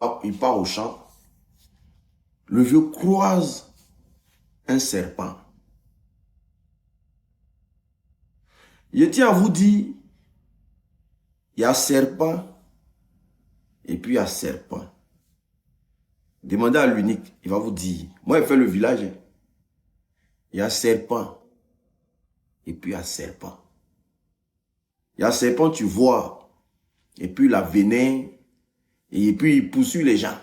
Hop, il part au champ. Le vieux croise un serpent. Je tiens à vous dire, il y a serpent et puis il y a serpent. Demandez à l'unique, il va vous dire. Moi, il fait le village. Il y a serpent et puis il y a serpent. Il y a serpent, tu vois, et puis la venin, et puis il poursuit les gens.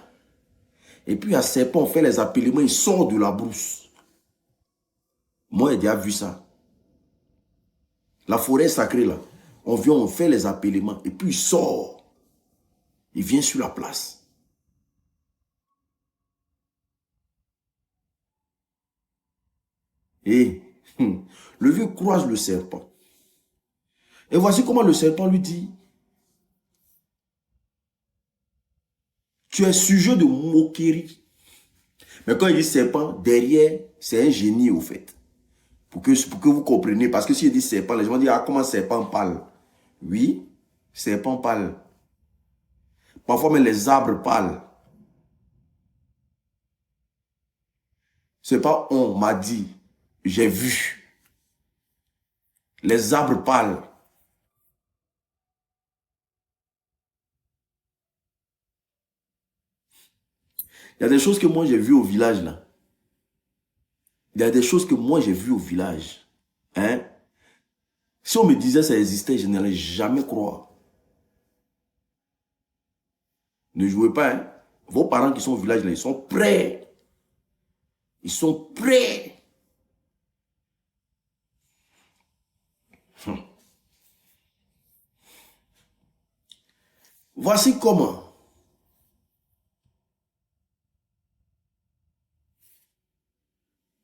Et puis il y a serpent, on fait les appellement, il sort de la brousse. Moi, j'ai déjà vu ça. La forêt sacrée, là, on vient, on fait les appellement, et puis il sort. Il vient sur la place. Et le vieux croise le serpent. Et voici comment le serpent lui dit, tu es sujet de moquerie. Mais quand il dit serpent, derrière, c'est un génie au fait. Pour que vous compreniez. Parce que s'il dit serpent, les gens vont dire, ah, comment serpent parle? Oui, serpent parle. Parfois même les arbres parlent. C'est pas on m'a dit, j'ai vu. Les arbres parlent. Il y a des choses que moi j'ai vues au village là. Il y a des choses que moi j'ai vues au village. Hein? Si on me disait ça existait, je n'allais jamais croire. Ne jouez pas, hein? Vos parents qui sont au village là, ils sont prêts. Ils sont prêts. Voici comment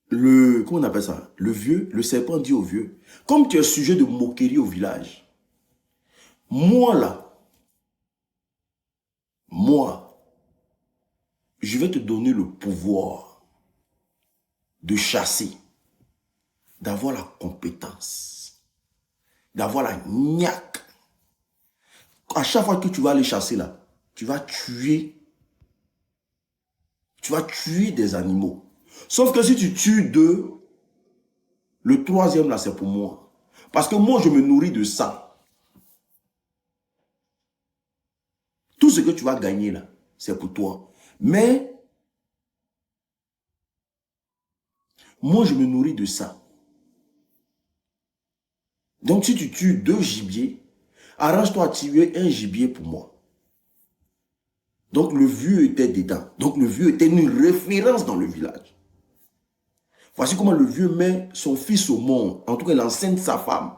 comment on appelle ça? Le serpent dit au vieux, comme tu es sujet de moquerie au village, moi là, moi, je vais te donner le pouvoir de chasser, d'avoir la compétence, d'avoir la niaque. À chaque fois que tu vas aller chasser là, tu vas tuer des animaux. Sauf que si tu tues deux, le troisième là, c'est pour moi. Parce que moi, je me nourris de ça. Tout ce que tu vas gagner là, c'est pour toi. Mais, moi, je me nourris de ça. Donc, si tu tues deux gibiers, arrange-toi à tuer un gibier pour moi. Donc, le vieux était dedans. Donc, le vieux était une référence dans le village. Voici comment le vieux met son fils au monde. En tout cas, il enseigne sa femme.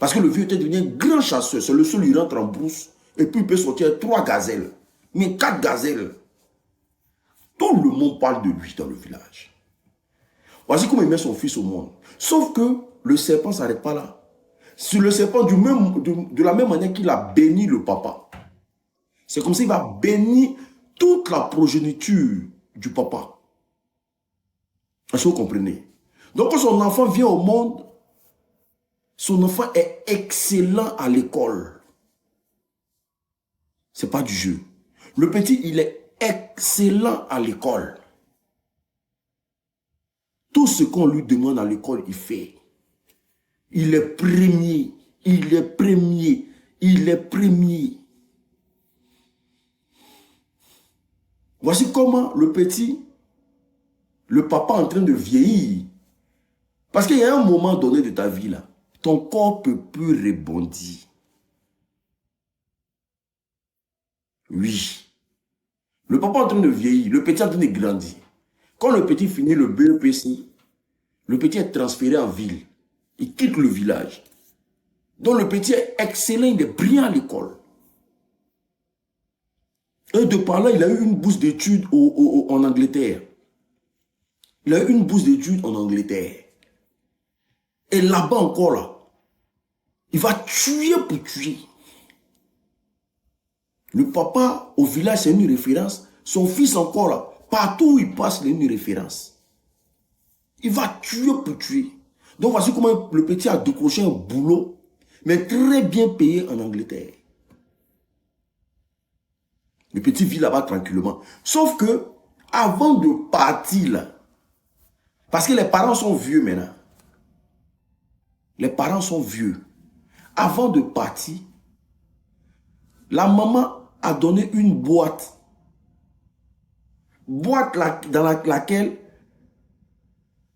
Parce que le vieux était devenu un grand chasseur. C'est le seul, il rentre en brousse. Et puis, il peut sortir 3 gazelles. Mais 4 gazelles. Tout le monde parle de lui dans le village. Voici comment il met son fils au monde. Sauf que le serpent ne s'arrête pas là. C'est le serpent de la même manière qu'il a béni le papa. C'est comme s'il va bénir toute la progéniture du papa. Est-ce que vous comprenez? Donc quand son enfant vient au monde, son enfant est excellent à l'école. Ce n'est pas du jeu. Le petit, il est excellent à l'école. Tout ce qu'on lui demande à l'école, il fait. Il est premier. Il est premier. Il est premier. Voici comment le petit, le papa en train de vieillir. Parce qu'il y a un moment donné de ta vie là, ton corps ne peut plus rebondir. Oui. Le papa en train de vieillir, le petit en train de grandir. Quand le petit finit le BEPC, le petit est transféré en ville. Il quitte le village. Donc le petit est excellent, il est brillant à l'école. Et de par là, il a eu une bourse d'études en Angleterre. Il a eu une bourse d'études en Angleterre. Et là-bas encore, là, il va tuer pour tuer. Le papa, au village, c'est une référence. Son fils encore, là, partout où il passe, il a une référence. Il va tuer pour tuer. Donc voici comment le petit a décroché un boulot, mais très bien payé en Angleterre. Le petit vit là-bas tranquillement. Sauf que, avant de partir là, parce que les parents sont vieux maintenant. Les parents sont vieux. Avant de partir, la maman a donné une boîte. Boîte dans laquelle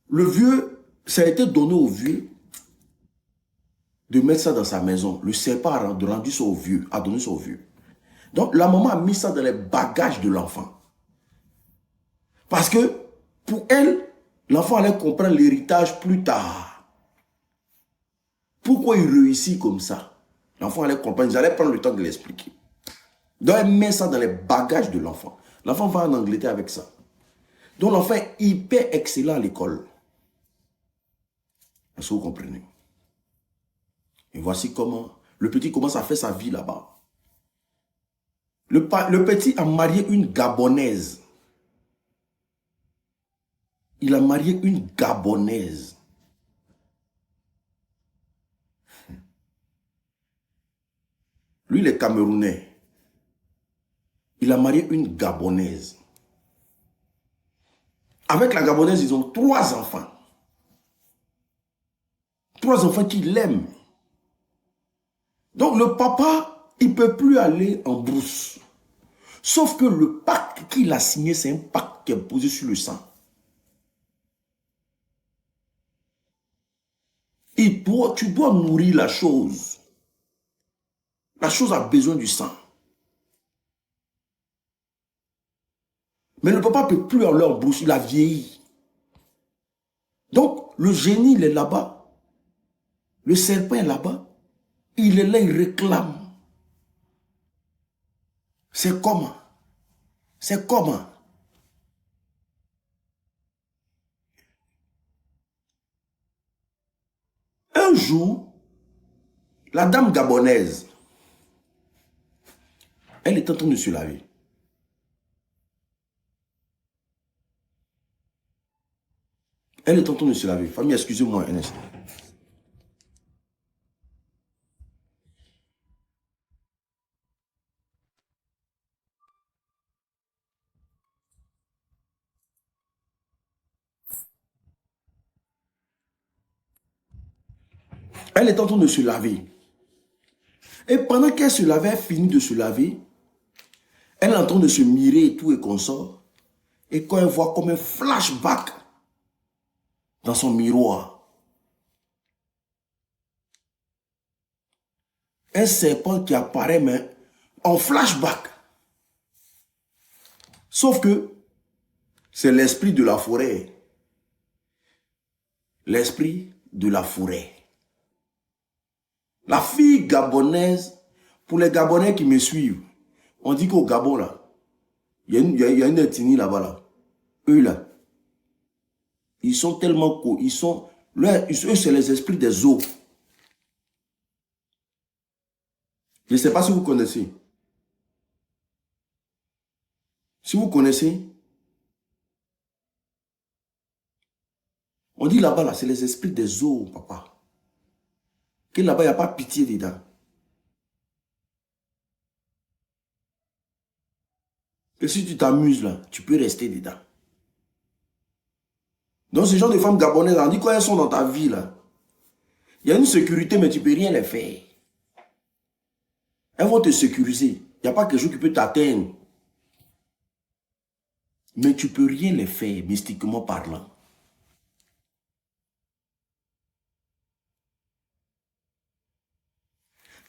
le vieux, ça a été donné au vieux de mettre ça dans sa maison. Le serpent a rendu ça au vieux, a donné ça au vieux. Donc la maman a mis ça dans les bagages de l'enfant. Parce que pour elle, l'enfant allait comprendre l'héritage plus tard. Pourquoi il réussit comme ça? L'enfant allait comprendre, ils allaient prendre le temps de l'expliquer. Donc elle met ça dans les bagages de l'enfant. L'enfant va en Angleterre avec ça. Donc l'enfant est hyper excellent à l'école. Est-ce que vous comprenez? Et voici comment le petit commence à faire sa vie là-bas. Le petit a marié une Gabonaise. Il a marié une Gabonaise. Lui, il est Camerounais. Il a marié une Gabonaise. Avec la Gabonaise, ils ont 3 enfants. 3 enfants qui l'aiment. Donc le papa, il ne peut plus aller en brousse. Sauf que le pacte qu'il a signé, c'est un pacte qui est posé sur le sang. Tu dois nourrir la chose. La chose a besoin du sang. Mais le papa ne peut plus aller en brousse, il a vieilli. Donc le génie, il est là-bas. Le serpent est là-bas. Il est là, il réclame. C'est comment? C'est comment? Un jour, la dame gabonaise, elle est en train de se laver. Elle est en train de se laver. Famille, excusez-moi un instant. Elle est en train de se laver. Et pendant qu'elle se lavait, elle finit de se laver, elle est en train de se mirer et tout et qu'on sort. Et quand elle voit comme un flashback dans son miroir, un serpent qui apparaît mais en flashback. Sauf que c'est l'esprit de la forêt. L'esprit de la forêt. La fille gabonaise, pour les Gabonais qui me suivent, on dit qu'au Gabon, là, il y a une ethnie là-bas, là. Eux, là, ils sont tellement cool. Eux, c'est les esprits des eaux. Je ne sais pas si vous connaissez. Si vous connaissez, on dit là-bas, là, c'est les esprits des eaux, papa. Que là-bas, il n'y a pas pitié dedans. Que si tu t'amuses là, tu peux rester dedans. Donc, ce genre de femmes gabonaises, on dit quand elles sont dans ta vie là, il y a une sécurité, mais tu ne peux rien les faire. Elles vont te sécuriser. Il n'y a pas quelque chose qui peut t'atteindre. Mais tu ne peux rien les faire, mystiquement parlant.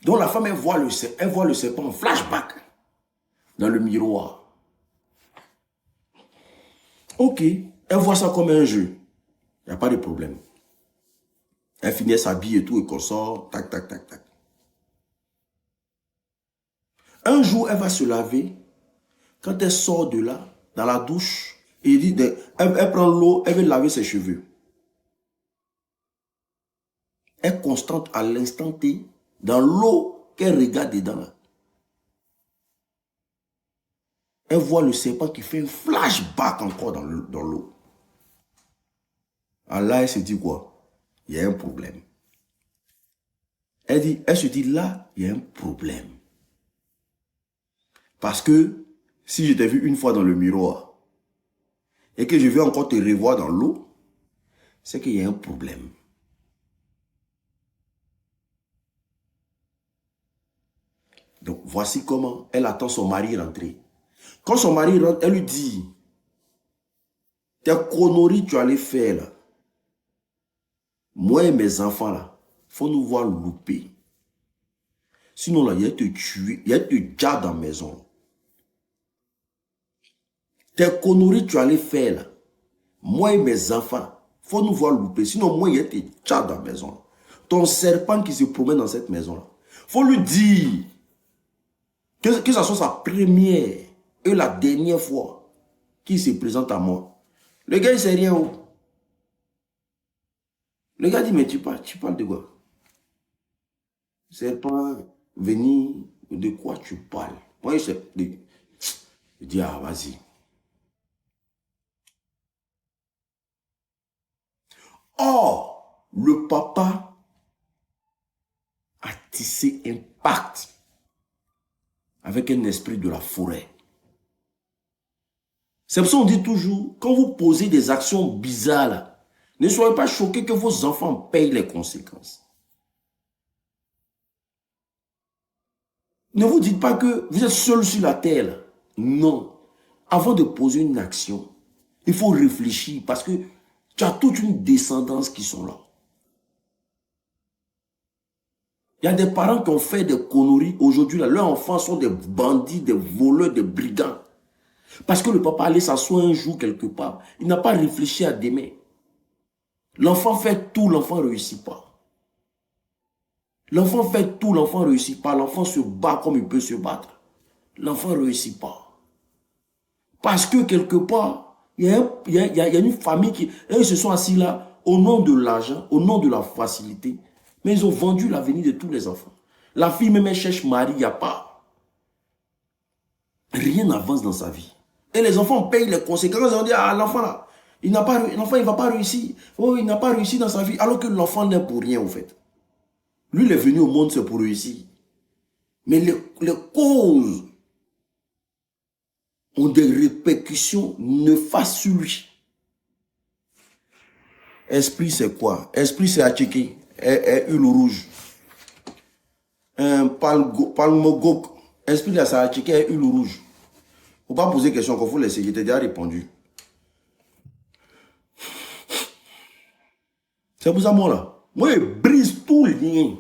Donc la femme, elle voit le serpent en flashback dans le miroir. Ok, elle voit ça comme un jeu. Il n'y a pas de problème. Elle finit sa bille et tout et qu'on sort, tac, tac, tac, tac. Un jour, elle va se laver. Quand elle sort de là, dans la douche, elle prend l'eau, elle veut laver ses cheveux. Elle constate à l'instant T, dans l'eau qu'elle regarde dedans. Là. Elle voit le serpent qui fait un flashback encore dans l'eau. Alors là, elle se dit quoi? Il y a un problème. Elle se dit là, il y a un problème. Parce que Si je t'ai vu une fois dans le miroir et que je vais encore te revoir dans l'eau, c'est qu'il y a un problème. Donc, voici comment elle attend son mari rentrer. Quand son mari rentre, elle lui dit, tes conneries tu allais faire là. Moi et mes enfants là, faut nous voir louper. Sinon là, il y a te tuer, il y a te déjà dans la maison. Tes conneries tu allais faire là. Moi et mes enfants, faut nous voir louper. Sinon moi, il y a te déjà dans la maison. Ton serpent qui se promène dans cette maison là. Faut lui dire que ça soit sa première et la dernière fois qu'il se présente à moi. Le gars, il sait rien. Le gars dit, mais tu parles de quoi? C'est pas venir, de quoi tu parles? Moi, je dis, ah, vas-y. Or, le papa a tissé un pacte avec un esprit de la forêt. C'est pour ça qu'on dit toujours, quand vous posez des actions bizarres, là, ne soyez pas choqués que vos enfants payent les conséquences. Ne vous dites pas que vous êtes seul sur la terre. Là. Non. Avant de poser une action, il faut réfléchir parce que tu as toute une descendance qui sont là. Il y a des parents qui ont fait des conneries. Aujourd'hui, leurs enfants sont des bandits, des voleurs, des brigands. Parce que le papa allait s'asseoir un jour quelque part. Il n'a pas réfléchi à demain. L'enfant fait tout, l'enfant ne réussit pas. L'enfant fait tout, l'enfant ne réussit pas. L'enfant se bat comme il peut se battre. L'enfant ne réussit pas. Parce que quelque part, il y a une famille qui... Ils se sont assis là au nom de l'argent, au nom de la facilité. Mais ils ont vendu l'avenir de tous les enfants. La fille même elle cherche mari, il n'y a pas. Rien n'avance dans sa vie. Et les enfants payent les conséquences. Ils ont dit, ah l'enfant là, l'enfant il ne va pas réussir. Oh, il n'a pas réussi dans sa vie. Alors que l'enfant n'est pour rien en fait. Lui, il est venu au monde, c'est pour réussir. Mais les causes ont des répercussions néfastes sur lui. Esprit, c'est quoi? Esprit, c'est attiqué. Huile rouge. Palmogok. Esprit, là, c'est attiqué, huile rouge. Faut pas poser question qu'il faut laisser. Je t'ai déjà répondu. C'est pour ça, moi, là. Moi, je brise tout le lien.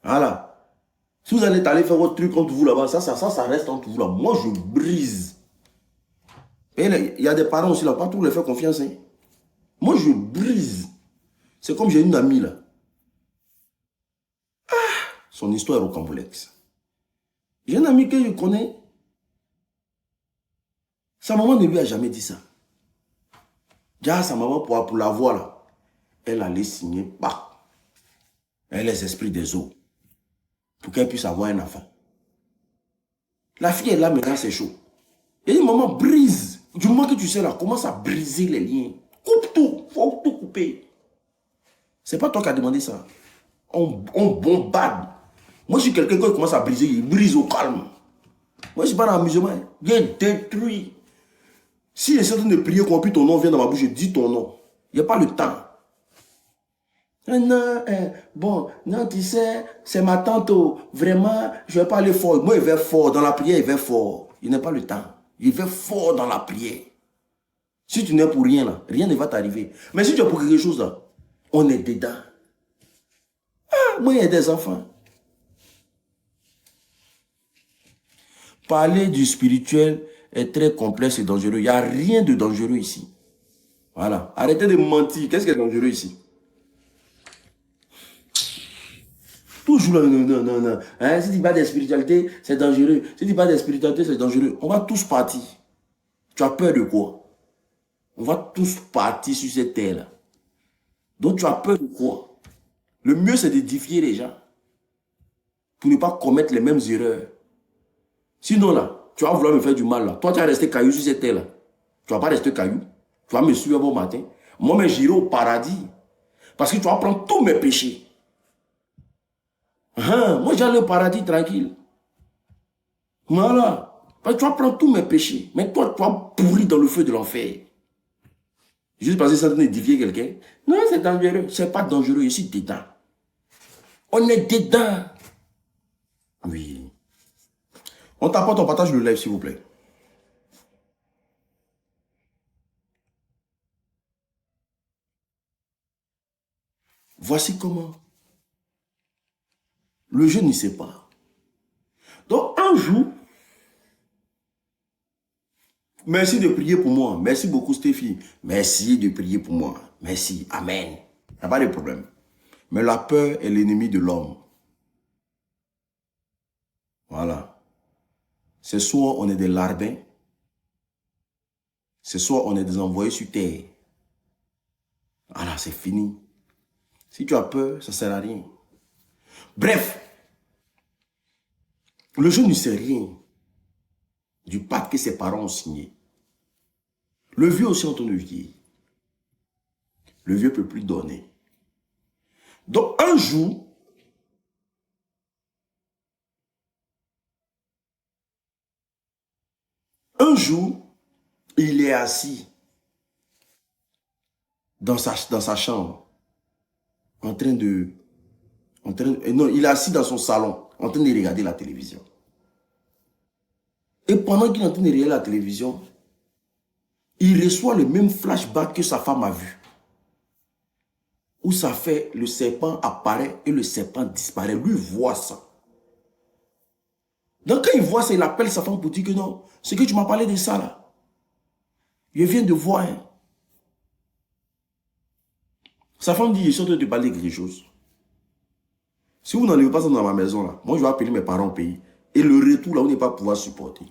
Voilà. Si vous allez aller faire votre truc entre vous là-bas, ça reste entre vous là. Moi, je brise. Et il y a des parents aussi là, pas tous les faire confiance. Hein. Moi, je brise. C'est comme j'ai une amie là. Ah, son histoire est au complexe. J'ai une amie que je connais. Sa maman ne lui a jamais dit ça. Déjà, sa maman, pour la voir là, elle allait signer, bah, elle les esprits des eaux. Pour qu'elle puisse avoir un enfant. La fille est là maintenant, c'est chaud. Et dit, maman, brise. Du moment que tu sais là, commence à briser les liens. Coupe tout, faut tout couper. C'est pas toi qui as demandé ça. On bombarde. Moi, je suis quelqu'un qui commence à briser, il brise au calme. Moi, je suis pas dans l'amusement. Viens détruire. Si les certains de prier qu'on puisse ton nom vient dans ma bouche, je dis ton nom. Il n'y a pas le temps. Non, bon, non, tu sais, c'est ma tante, vraiment, je ne vais pas aller fort. Moi, il va fort, dans la prière, il va fort. Il n'a pas le temps. Il va fort dans la prière. Si tu n'es pour rien, là, rien ne va t'arriver. Mais si tu es pour quelque chose, là, on est dedans. Ah, moi, il y a des enfants. Parler du spirituel est très complexe et dangereux. Il n'y a rien de dangereux ici. Voilà. Arrêtez de mentir. Qu'est-ce qui est dangereux ici? Toujours là, non. Hein, si tu parles de spiritualité, c'est dangereux. Si tu parles de spiritualité, c'est dangereux. On va tous partir. Tu as peur de quoi? On va tous partir sur cette terre-là. Donc tu as peur de quoi? Le mieux, c'est d'édifier les gens. Pour ne pas commettre les mêmes erreurs. Sinon, là, tu vas vouloir me faire du mal, là. Toi, tu vas rester caillou sur cette terre-là. Tu ne vas pas rester caillou. Tu vas me suivre bon matin. Moi, j'irai au paradis. Parce que tu vas prendre tous mes péchés. Moi, j'allais au paradis tranquille. Voilà. Parce que tu vas prendre tous mes péchés. Mais toi, tu vas pourrir dans le feu de l'enfer. Juste parce que ça donne édifier quelqu'un. Non, c'est dangereux. C'est pas dangereux. Ici, dedans. On est dedans. Oui. On t'apporte, on partage le live, s'il vous plaît. Voici comment. Le jeune ne sait pas. Donc, un jour, merci de prier pour moi. Merci beaucoup, Stéphie. Merci de prier pour moi. Merci. Amen. Il n'y a pas de problème. Mais la peur est l'ennemi de l'homme. Voilà. C'est soit on est des larbins, c'est soit on est des envoyés sur terre. Voilà, c'est fini. Si tu as peur, ça ne sert à rien. Bref, le jeune ne sait rien du pacte que ses parents ont signé. Le vieux aussi en train de vieillir. Le vieux ne peut plus donner. Donc un jour, il est assis dans sa chambre, non, il est assis dans son salon, en train de regarder la télévision. Et pendant qu'il est en train de regarder la télévision, il reçoit le même flashback que sa femme a vu. Où ça fait, le serpent apparaît et le serpent disparaît. Lui voit ça. Donc quand il voit ça, il appelle sa femme pour dire que non, c'est que tu m'as parlé de ça là. Je viens de voir. Hein. Sa femme dit, je suis en train de te parler de quelque chose. Si vous n'enlevez pas ça dans ma maison là, moi je vais appeler mes parents au pays. Et le retour là, on n'est pas pouvoir supporter.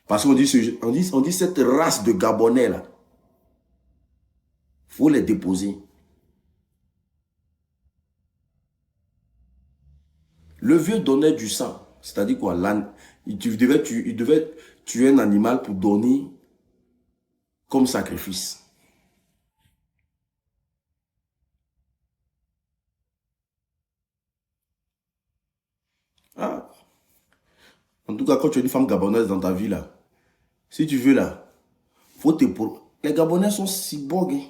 Parce qu'on dit cette race de Gabonais là, il faut les déposer. Le vieux donnait du sang. C'est-à-dire quoi? Il devait tuer un animal pour donner comme sacrifice. Ah. En tout cas, quand tu es une femme gabonaise dans ta vie là, si tu veux là, faut te pour. Les Gabonais sont si bogues.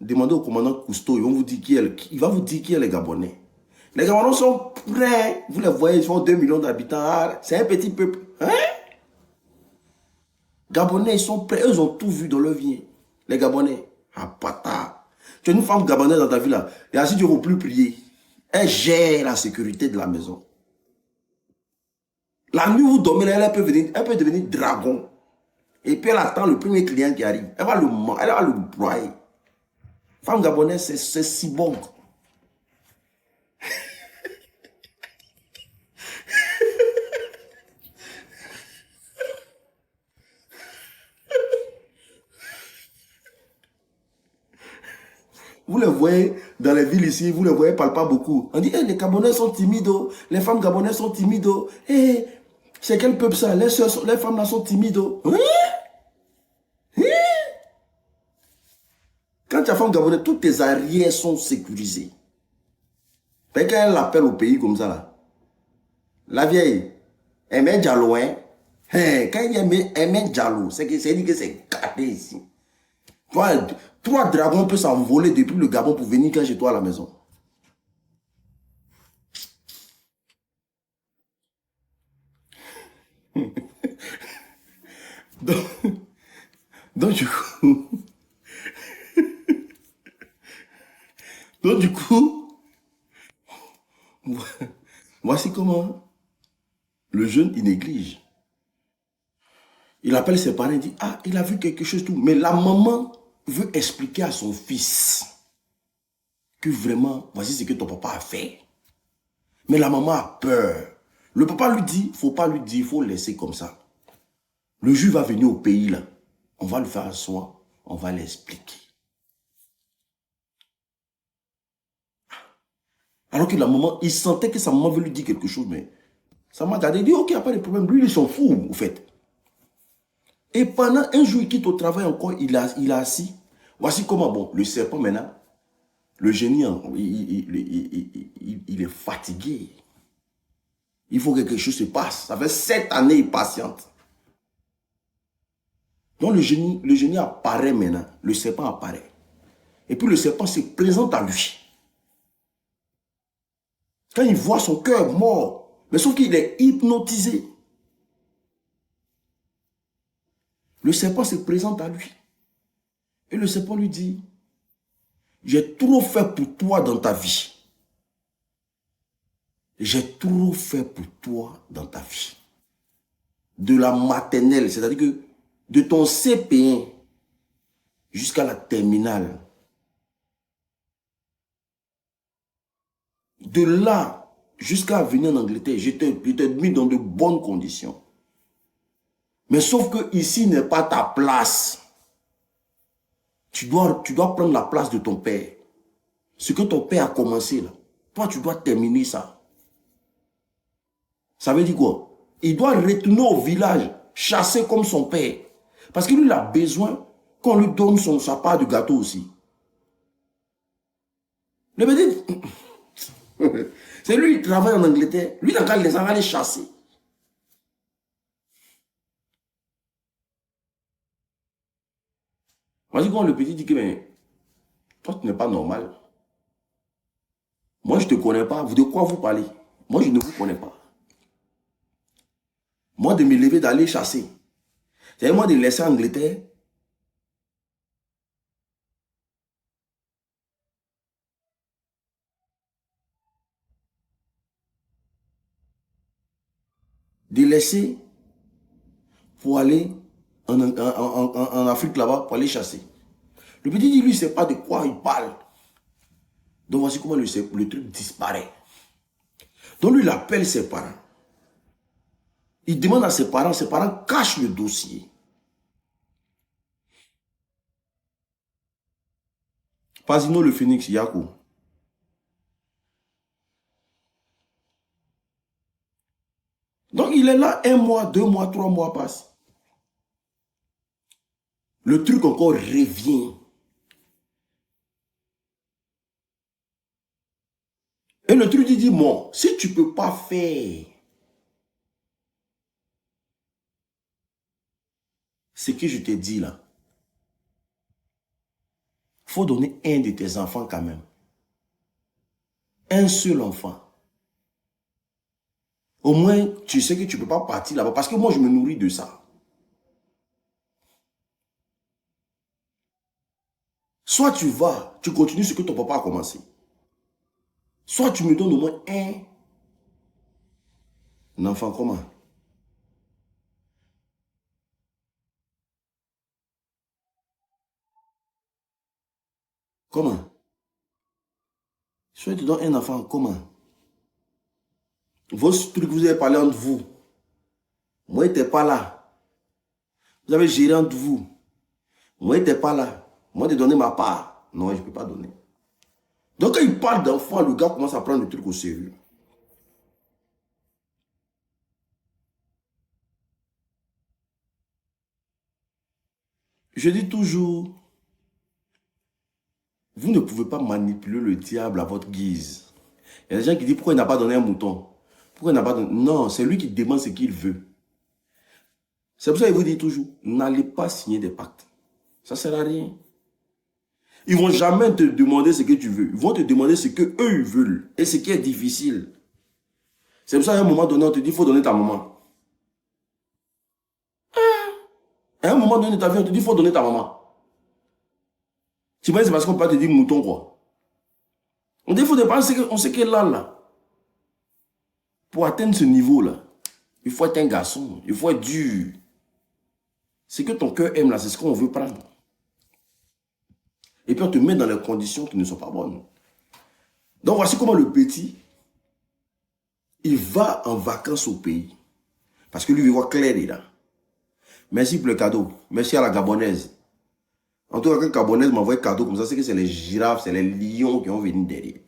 Demandez au commandant Cousteau, il va vous dire qui est les Gabonais. Les Gabonais sont prêts. Vous les voyez, ils font 2 millions d'habitants. Ah, c'est un petit peuple. Hein? Gabonais, ils sont prêts. Eux, ils ont tout vu dans leur vie. Les Gabonais. Ah, pata. Tu as une femme gabonaise dans ta vie là. Et ainsi, tu ne veux plus prier. Elle gère la sécurité de la maison. La nuit, vous dormez, elle peut devenir dragon. Et puis, elle attend le premier client qui arrive. Elle va le broyer. Femme gabonaise, c'est si bon. Vous les voyez dans les villes ici, vous les voyez parlent pas beaucoup. On dit, hey, les Gabonais sont timides, les femmes gabonaises sont timides. Hey, c'est quel peuple ça? Les femmes là sont timides. Hein? Hein? Quand tu as femme gabonaise, toutes tes arrières sont sécurisées. Quand elle appelle au pays comme ça, là, la vieille, elle met Diallo, hein? Hey, quand elle met Diallo, c'est dit que c'est gâté ici. Trois dragons peuvent s'envoler depuis le Gabon pour venir chez toi à la maison. donc du coup, voici comment le jeune, il néglige. Il appelle ses parents et dit, ah, il a vu quelque chose, tout. Mais la maman veut expliquer à son fils que vraiment, voici ce que ton papa a fait. Mais la maman a peur. Le papa lui dit, il ne faut pas lui dire, il faut le laisser comme ça. Le juif va venir au pays là. On va le faire asseoir, on va l'expliquer. Alors que la maman, il sentait que sa maman veut lui dire quelque chose, mais sa maman a dit, ok, il n'y a pas de problème. Lui, il s'en fout, au fait. Et pendant un jour, il quitte au travail encore, il a assis. Voici comment, bon, le serpent maintenant, le génie, il est fatigué. Il faut que quelque chose se passe. Ça fait 7 années, il patiente. Donc le génie apparaît maintenant. Le serpent apparaît. Et puis le serpent se présente à lui. Quand il voit son cœur mort, mais sauf qu'il est hypnotisé. Le serpent se présente à lui. Et le serpent lui dit, j'ai trop fait pour toi dans ta vie. J'ai trop fait pour toi dans ta vie. De la maternelle, c'est-à-dire que de ton CP1 jusqu'à la terminale. De là jusqu'à venir en Angleterre, je t'ai mis dans de bonnes conditions. Mais sauf que ici n'est pas ta place. Tu dois prendre la place de ton père. Ce que ton père a commencé là, toi tu dois terminer ça. Ça veut dire quoi? Il doit retourner au village, chasser comme son père. Parce que lui, il a besoin qu'on lui donne sa part de gâteau aussi. Le petit, c'est lui qui travaille en Angleterre. Lui, il a les aller chasser. Vas-y, quand le petit dit que, mais, toi, tu n'es pas normal. Moi, je ne te connais pas. De quoi vous parlez? Moi, je ne vous connais pas. Moi, de me lever, d'aller chasser. C'est moi de laisser Angleterre. De laisser pour aller en Afrique là-bas, pour aller chasser. Le petit dit, lui, il ne sait pas de quoi il parle. Donc, voici comment le truc disparaît. Donc, lui, il appelle ses parents. Il demande à ses parents cachent le dossier. Pasino le phénix, Yakou. Donc, il est là 1 mois, 2 mois, 3 mois passent. Le truc encore revient. Et le truc dit, bon, si tu ne peux pas faire ce que je t'ai dit là, il faut donner un de tes enfants quand même. Un seul enfant. Au moins, tu sais que tu ne peux pas partir là-bas. Parce que moi, je me nourris de ça. Soit tu vas, tu continues ce que ton papa a commencé. Soit tu me donnes au moins un enfant. Comment? Comment? Soit tu donnes un enfant. Comment? Vos trucs, vous avez parlé entre vous. Moi, je n'étais pas là. Vous avez géré entre vous. Moi, je n'étais pas là. Moi, de donner ma part. Non, je ne peux pas donner. Donc, quand il parle d'enfant, le gars commence à prendre le truc au sérieux. Je dis toujours, vous ne pouvez pas manipuler le diable à votre guise. Il y a des gens qui disent, pourquoi il n'a pas donné un mouton? Pourquoi il n'a pas donné... Non, c'est lui qui demande ce qu'il veut. C'est pour ça qu'il vous dit toujours, n'allez pas signer des pactes. Ça ne sert à rien. Ils ne vont jamais te demander ce que tu veux. Ils vont te demander ce qu'eux ils veulent. Et ce qui est difficile. C'est pour ça qu'à un moment donné, on te dit, il faut donner ta maman. À un moment donné de ta vie, on te dit, il faut donner ta maman. Tu penses que c'est parce qu'on peut te dire mouton, quoi. On dit, il faut dépenser, on sait qu'elle est là. Pour atteindre ce niveau-là, il faut être un garçon. Il faut être dur. Ce que ton cœur aime, là, c'est ce qu'on veut prendre. Et puis on te met dans les conditions qui ne sont pas bonnes. Donc voici comment le petit, il va en vacances au pays. Parce que lui, il voit clair là. Merci pour le cadeau. Merci à la Gabonaise. En tout cas, quand la Gabonaise m'envoie un cadeau comme ça, c'est que c'est les girafes, c'est les lions qui ont venu derrière.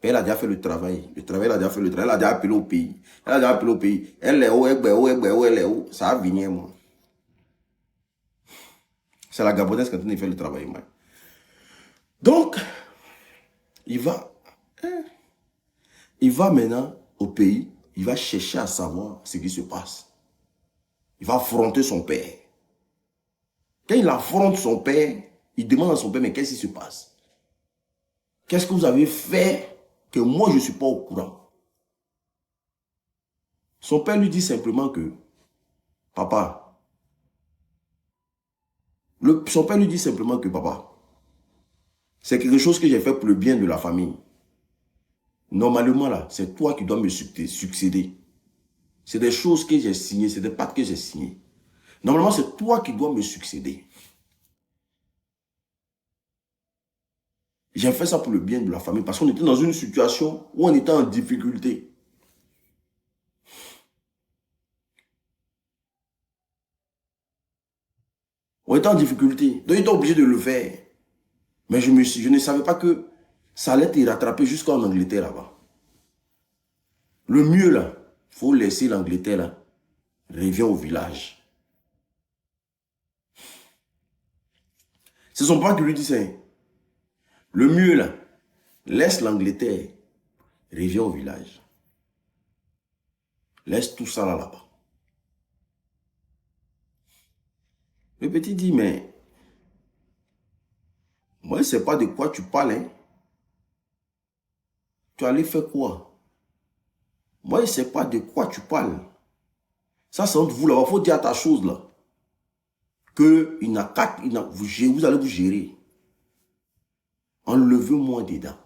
Mais elle a déjà fait le travail. Le travail, elle a déjà fait le travail. Elle a déjà appelé au pays. Elle a déjà appelé au pays. Elle est où, elle est où. Ça va venir, moi. C'est la Gabonaise qui est en train de faire le travail, moi. Donc, il va maintenant au pays il va chercher à savoir ce qui se passe. Il va affronter son père. Quand il affronte son père, il demande à son père, mais qu'est-ce qui se passe? Qu'est-ce que vous avez fait que moi je ne suis pas au courant? Son père lui dit simplement que, papa, son père lui dit simplement que, papa, c'est quelque chose que j'ai fait pour le bien de la famille. Normalement, là, c'est toi qui dois me succéder. C'est des choses que j'ai signées, c'est des pactes que j'ai signés. Normalement, c'est toi qui dois me succéder. J'ai fait ça pour le bien de la famille parce qu'on était dans une situation où on était en difficulté. On était en difficulté. Donc, il était obligé de le faire. Mais je ne savais pas que ça allait te rattraper jusqu'en Angleterre là-bas. Le mieux là, il faut laisser l'Angleterre là. Reviens au village. C'est son père qui lui dit ça. Le mieux là, laisse l'Angleterre. Reviens au village. Laisse tout ça là-bas. Le petit dit, mais moi, je ne sais pas de quoi tu parles. Hein? Tu allais faire quoi? Moi, je ne sais pas de quoi tu parles. Ça, c'est entre vous là. Il faut dire ta chose là. Que vous allez vous gérer. Enlevez-moi dedans.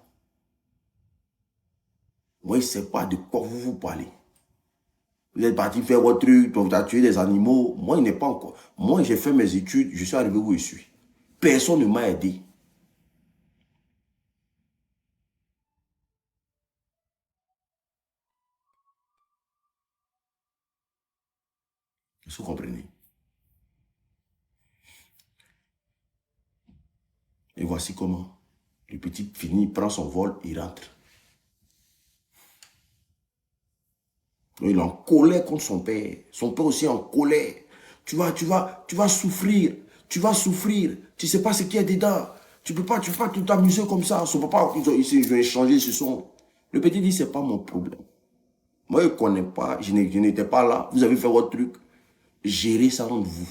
Moi, je ne sais pas de quoi vous parlez. Vous êtes parti faire votre truc, vous avez tué des animaux. Moi, il n'est pas encore. Moi, j'ai fait mes études, je suis arrivé où je suis. Personne ne m'a aidé. Est-ce que vous comprenez? Et voici comment. Le petit finit, il prend son vol, il rentre. Il est en colère contre son père. Son père aussi est en colère. Tu vas souffrir. Tu vas souffrir. Tu ne sais pas ce qu'il y a dedans. Tu peux pas tout t'amuser comme ça. Son papa, ils ont échangé ce son. Le petit dit, c'est pas mon problème. Moi, je ne connais pas. Je n'étais pas là. Vous avez fait votre truc. Gérez ça entre vous.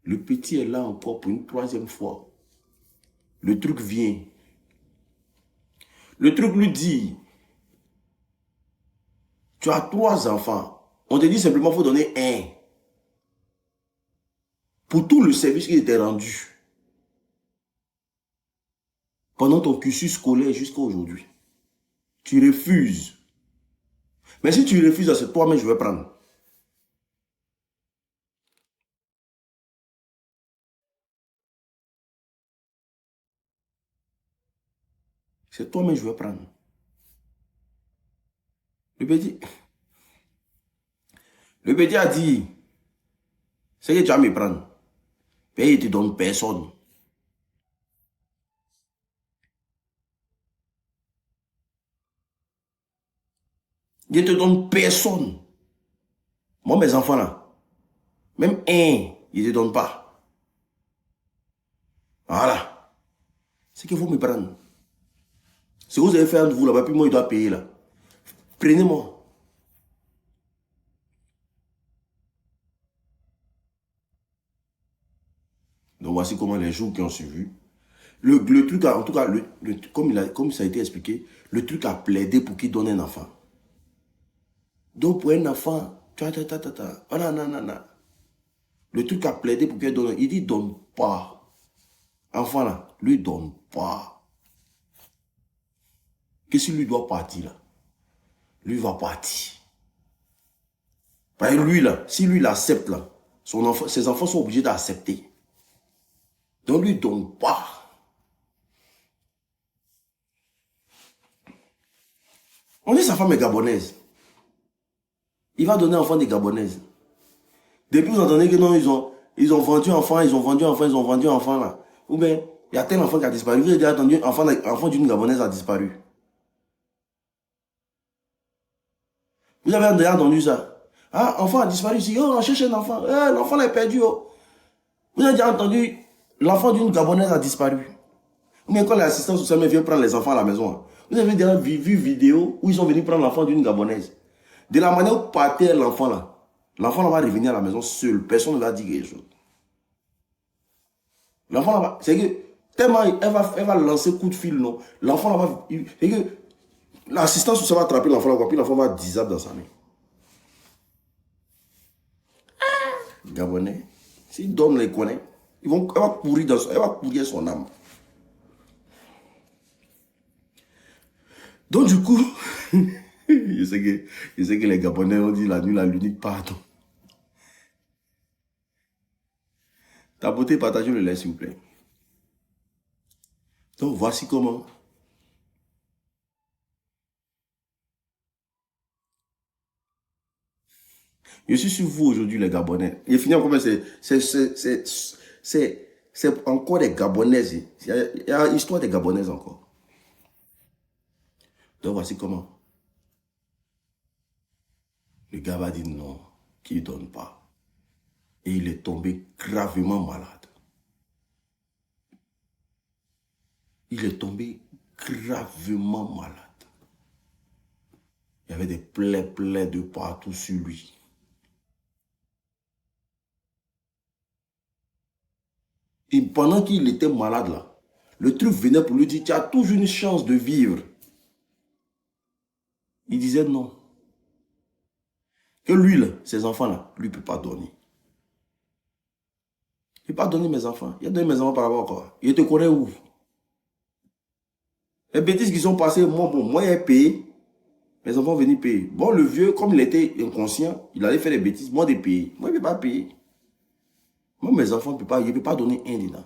Le petit est là encore pour une troisième fois. Le truc vient. Le truc lui dit, tu as 3 enfants. On te dit simplement qu'il faut donner un. Pour tout le service qui était rendu. Pendant ton cursus scolaire jusqu'à aujourd'hui. Tu refuses. Mais si tu refuses, c'est toi-même je vais prendre. C'est toi-même je vais prendre. Le petit a dit, c'est que tu vas me prendre. Et il ne te donne personne. Il ne te donne personne. Moi, mes enfants là, même un, il ne te donne pas. Voilà. C'est qu'il faut me prendre. Ce que vous avez fait entre vous là-bas, puis moi, il doit payer là. Prenez-moi. Donc voici comment les jours qui ont suivi. Le truc, en tout cas, comme ça a été expliqué, le truc a plaidé pour qu'il donne un enfant. Donc pour un enfant, oh, non. Le truc a plaidé pour qu'il donne. Il dit donne pas. Enfant là, lui donne pas. Qu'est-ce qu'il lui doit partir là? Lui va partir. Parce que lui là, si lui l'accepte là, ses enfants sont obligés d'accepter. Donc lui donne pas. On dit sa femme est gabonaise. Il va donner enfant des gabonaises. Depuis vous entendez que non, ils ont vendu enfant là. Ou bien, il y a tel enfant qui a disparu. Vous avez déjà entendu, enfant d'une gabonaise a disparu. Vous avez déjà entendu ça? Ah, enfant a disparu ici. Oh, on cherche un enfant. L'enfant est perdu. Oh. Vous avez déjà entendu, l'enfant d'une gabonaise a disparu. Mais quand l'assistance sociale vient prendre les enfants à la maison, hein, vous avez déjà vu vidéo où ils sont venus prendre l'enfant d'une Gabonaise. De la manière où partait l'enfant là va revenir à la maison seul. Personne ne va dire quelque chose. L'enfant là, c'est que tellement elle va lancer coup de fil, non. L'enfant là va. C'est que l'assistance sociale va attraper l'enfant là, puis l'enfant va disable dans sa main. Gabonais, s'ils donnent les connaît, elle va pourrir son âme. Donc du coup, je sais que les Gabonais ont dit la nuit, la l'unique pardon. Ta beauté, partagez le lait, s'il vous plaît. Donc voici comment. Je suis sur vous aujourd'hui, les Gabonais. Et finalement, c'est encore des Gabonaises. Il y a l'histoire des Gabonaises encore. Donc voici comment. Le gars va dire non, qu'il ne donne pas. Et il est tombé gravement malade. Il est tombé gravement malade. Il y avait des plaies de partout sur lui. Et pendant qu'il était malade là, le truc venait pour lui dire, tu as toujours une chance de vivre. Il disait non. Que lui, là, ses enfants là, lui ne peut pas donner. Il ne peut pas donner mes enfants. Il a donné mes enfants par rapport à quoi? Il te connaît où? Les bêtises qui sont passées, moi, j'ai payé. Mes enfants venaient payer. Bon, le vieux, comme il était inconscient, il allait faire des bêtises. Moi, de payer. Moi, il ne peut pas payer. Moi, mes enfants, il ne peut pas donner un dedans.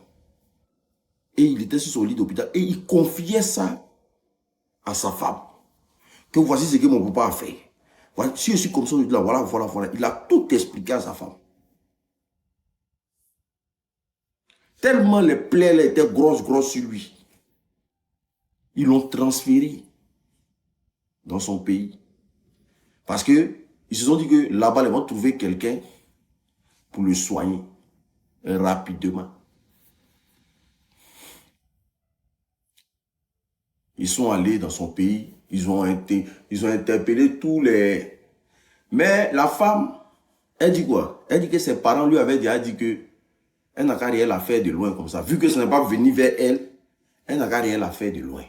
Et il était sur son lit d'hôpital. Et il confiait ça à sa femme. Que voici ce que mon papa a fait. Voilà, si je suis comme ça, voilà. Il a tout expliqué à sa femme. Tellement les plaies étaient grosses sur lui. Ils l'ont transféré dans son pays. Parce que ils se sont dit que là-bas, ils vont trouver quelqu'un pour le soigner rapidement. Ils sont allés dans son pays, ils ont interpellé tous les... Mais la femme, elle dit quoi? Elle dit que ses parents lui avaient déjà dit que elle n'a qu'à rien la faire de loin comme ça. Vu que ce n'est pas venu vers elle, elle n'a qu'à rien la faire de loin.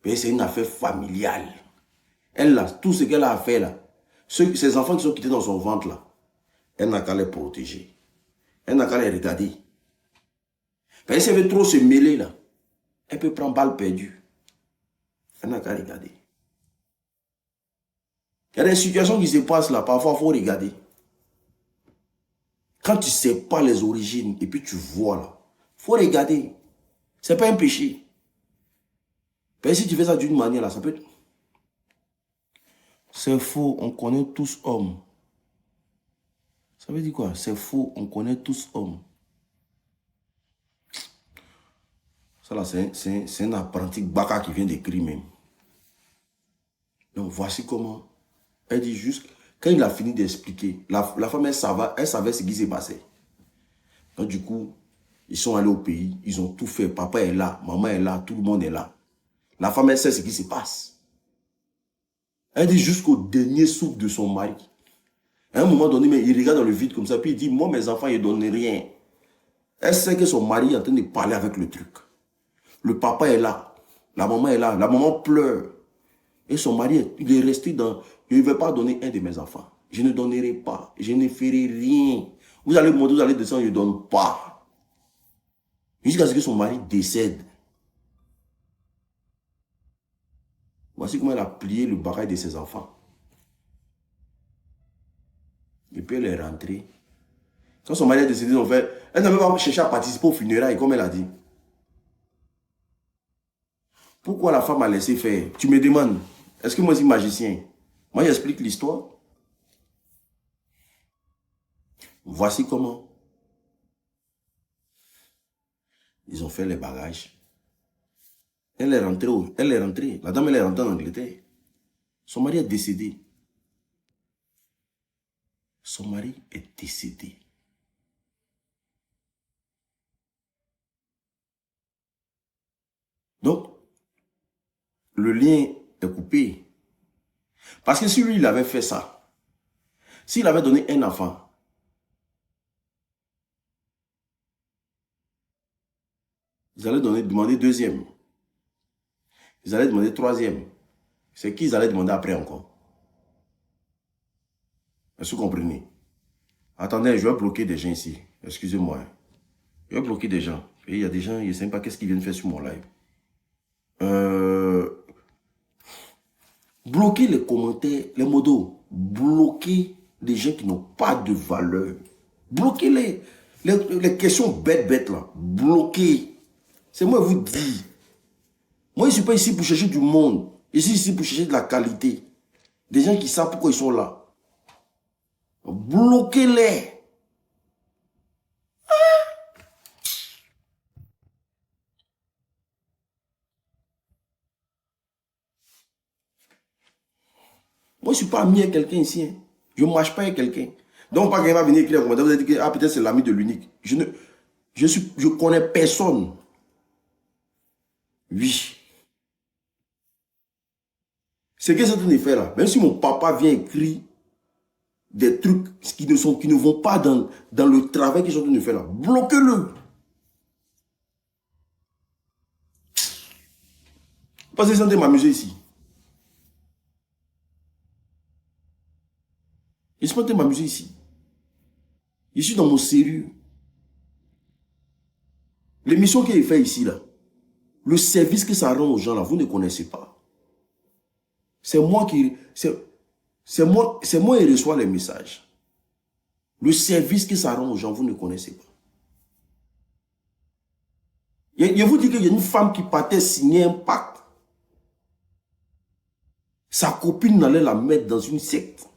Mais c'est une affaire familiale. Elle, là, tout ce qu'elle a à faire, là, ces enfants qui sont quittés dans son ventre, là, elle n'a qu'à les protéger. Elle n'a qu'à les regarder. Mais si elle veut trop se mêler, là, elle peut prendre balle perdue. Elle n'a qu'à regarder. Il y a des situations qui se passent là, parfois il faut regarder. Quand tu ne sais pas les origines et puis tu vois là, il faut regarder. Ce n'est pas un péché. Mais si tu fais ça d'une manière là, ça peut être... C'est faux, on connaît tous hommes. Ça veut dire quoi? C'est faux, on connaît tous hommes. Ça là, c'est un apprenti baka qui vient d'écrire même. Donc voici comment. Elle dit juste, quand il a fini d'expliquer, la femme, elle savait ce qui s'est passé. Donc du coup, ils sont allés au pays, ils ont tout fait. Papa est là, maman est là, tout le monde est là. La femme, elle sait ce qui se passe. Elle dit jusqu'au dernier souffle de son mari. À un moment donné, mais il regarde dans le vide comme ça, puis il dit, moi, mes enfants, ils ne donnent rien. Elle sait que son mari est en train de parler avec le truc. Le papa est là, la maman est là, la maman pleure. Et son mari, il est resté dans, je ne vais pas donner un de mes enfants. Je ne donnerai pas, je ne ferai rien. Vous allez monter, vous allez descendre, je ne donne pas. Jusqu'à ce que son mari décède. Voici comment elle a plié le barrage de ses enfants. Et puis elle est rentrée. Quand son mari est décédé, en fait, elle n'avait pas cherché à participer au funérailles, comme elle a dit. Pourquoi la femme a laissé faire? Tu me demandes, est-ce que moi je suis magicien? Moi j'explique l'histoire. Voici comment ils ont fait les bagages. Elle est rentrée, la dame elle est rentrée en Angleterre. Son mari est décédé. Son mari est décédé. Donc, le lien est coupé. Parce que si lui, il avait fait ça, s'il avait donné un enfant, ils allaient demander deuxième. Ils allaient demander troisième. C'est qui ils allaient demander après encore? Est-ce que vous comprenez? Attendez, je vais bloquer des gens ici. Excusez-moi. Je vais bloquer des gens. Et il y a des gens, ils ne savent pas qu'est-ce qu'ils viennent faire sur mon live. Bloquez les commentaires, les modos. Bloquez les gens qui n'ont pas de valeur. Bloquez les questions bêtes là. Bloquez. C'est moi qui vous dis. Moi, je ne suis pas ici pour chercher du monde. Je suis ici pour chercher de la qualité. Des gens qui savent pourquoi ils sont là. Bloquez-les. Moi, je ne suis pas ami avec quelqu'un ici. Hein. Je ne marche pas avec quelqu'un. Donc, pas quelqu'un va venir écrire un commentaire. Vous allez dire que ah, peut-être c'est l'ami de l'unique. Je connais personne. Oui. C'est que c'est en train de faire là. Même si mon papa vient écrire des trucs qui ne vont pas dans le travail qu'ils sont en train de faire là, bloquez-le. Parce que c'est en train de m'amuser ici. Ils sont en train de m'amuser ici. Je suis dans mon sérieux. L'émission qu'il fait ici là, le service que ça rend aux gens là, vous ne connaissez pas. C'est moi qui reçois les messages. Le service que ça rend aux gens, vous ne connaissez pas. Je vous dis qu'il y a une femme qui partait signer un pacte. Sa copine allait la mettre dans une secte.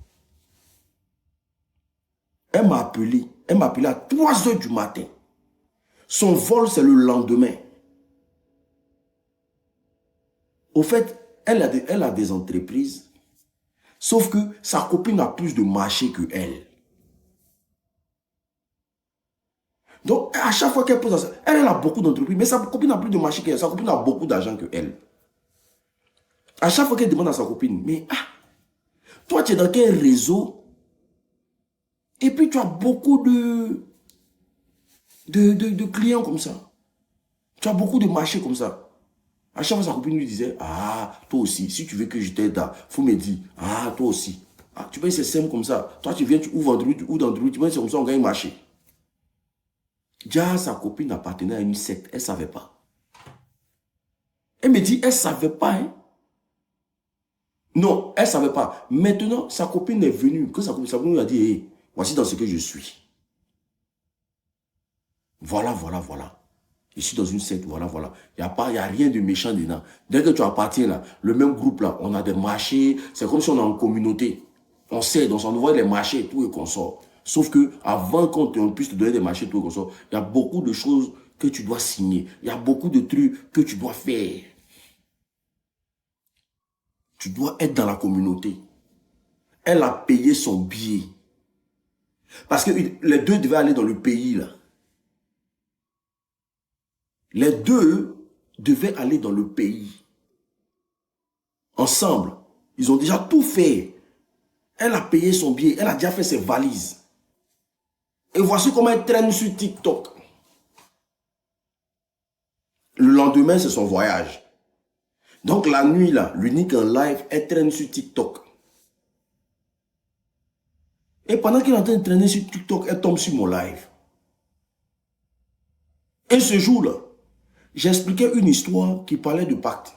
Elle m'a appelé. Elle m'a appelé à 3 h du matin. Son vol, c'est le lendemain. Au fait, elle a des entreprises. Sauf que sa copine a plus de marché que elle. Donc, à chaque fois qu'elle pose ça, elle a beaucoup d'entreprises, mais sa copine a plus de marché qu'elle. Sa copine a beaucoup d'argent que elle. À chaque fois qu'elle demande à sa copine, mais toi, tu es dans quel réseau? Et puis, tu as beaucoup de clients comme ça. Tu as beaucoup de marchés comme ça. À chaque fois, sa copine lui disait, ah, toi aussi, si tu veux que je t'aide, il faut me dire, ah, toi aussi. Ah, tu peux c'est simple comme ça. Toi, tu viens, tu ouvres Android, tu vois, c'est comme ça, on gagne marché. Déjà, sa copine appartenait à une secte, elle ne savait pas. Elle me dit, elle ne savait pas, hein. Non, elle ne savait pas. Maintenant, sa copine est venue. Quand sa copine lui a dit, hey, voici dans ce que je suis. Voilà. Je suis dans une secte, voilà. Il n'y a rien de méchant dedans. Dès que tu appartiens là, le même groupe là, on a des marchés. C'est comme si on est en communauté. On sait, donc on voit les marchés, tout et qu'on sort. Sauf que avant qu'on puisse te donner des marchés, tout et qu'on sort, il y a beaucoup de choses que tu dois signer. Il y a beaucoup de trucs que tu dois faire. Tu dois être dans la communauté. Elle a payé son billet. Parce que les deux devaient aller dans le pays là. Les deux devaient aller dans le pays. Ensemble. Ils ont déjà tout fait. Elle a payé son billet. Elle a déjà fait ses valises. Et voici comment elle traîne sur TikTok. Le lendemain, c'est son voyage. Donc la nuit, là, l'unique en live, elle traîne sur TikTok. Et pendant qu'elle est en train de traîner sur TikTok, elle tombe sur mon live. Et ce jour-là, j'expliquais une histoire qui parlait de pacte.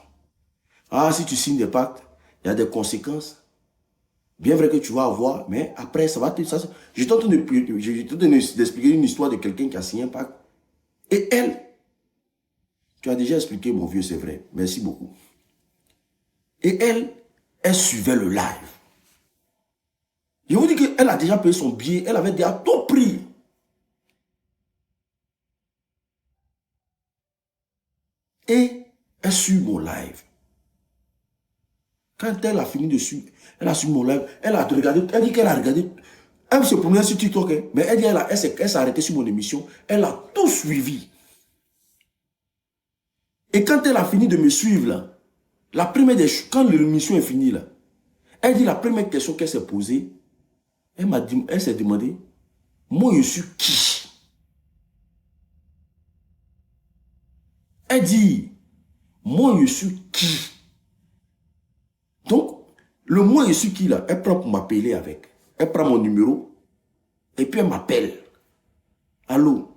Ah, si tu signes des pactes, il y a des conséquences. Bien vrai que tu vas avoir, mais après, ça va te... J'étais en train d'expliquer une histoire de quelqu'un qui a signé un pacte. Et elle, tu as déjà expliqué, mon vieux, c'est vrai. Merci beaucoup. Et elle suivait le live. Je vous dis qu'elle a déjà payé son billet, elle avait déjà tout pris. Et elle suit mon live. Quand elle a fini de suivre, elle a suivi mon live, elle a regardé, elle dit qu'elle a regardé, elle se promenait sur TikTok, hein, mais elle dit elle s'est arrêtée sur mon émission, elle a tout suivi. Et quand elle a fini de me suivre, là, la première des choses, quand l'émission est finie, là, elle dit la première question qu'elle s'est posée, elle s'est demandé, moi je suis qui? Elle dit, moi je suis qui? Donc, le moi je suis qui là, elle prend pour m'appeler avec. Elle prend mon numéro et puis elle m'appelle. Allô,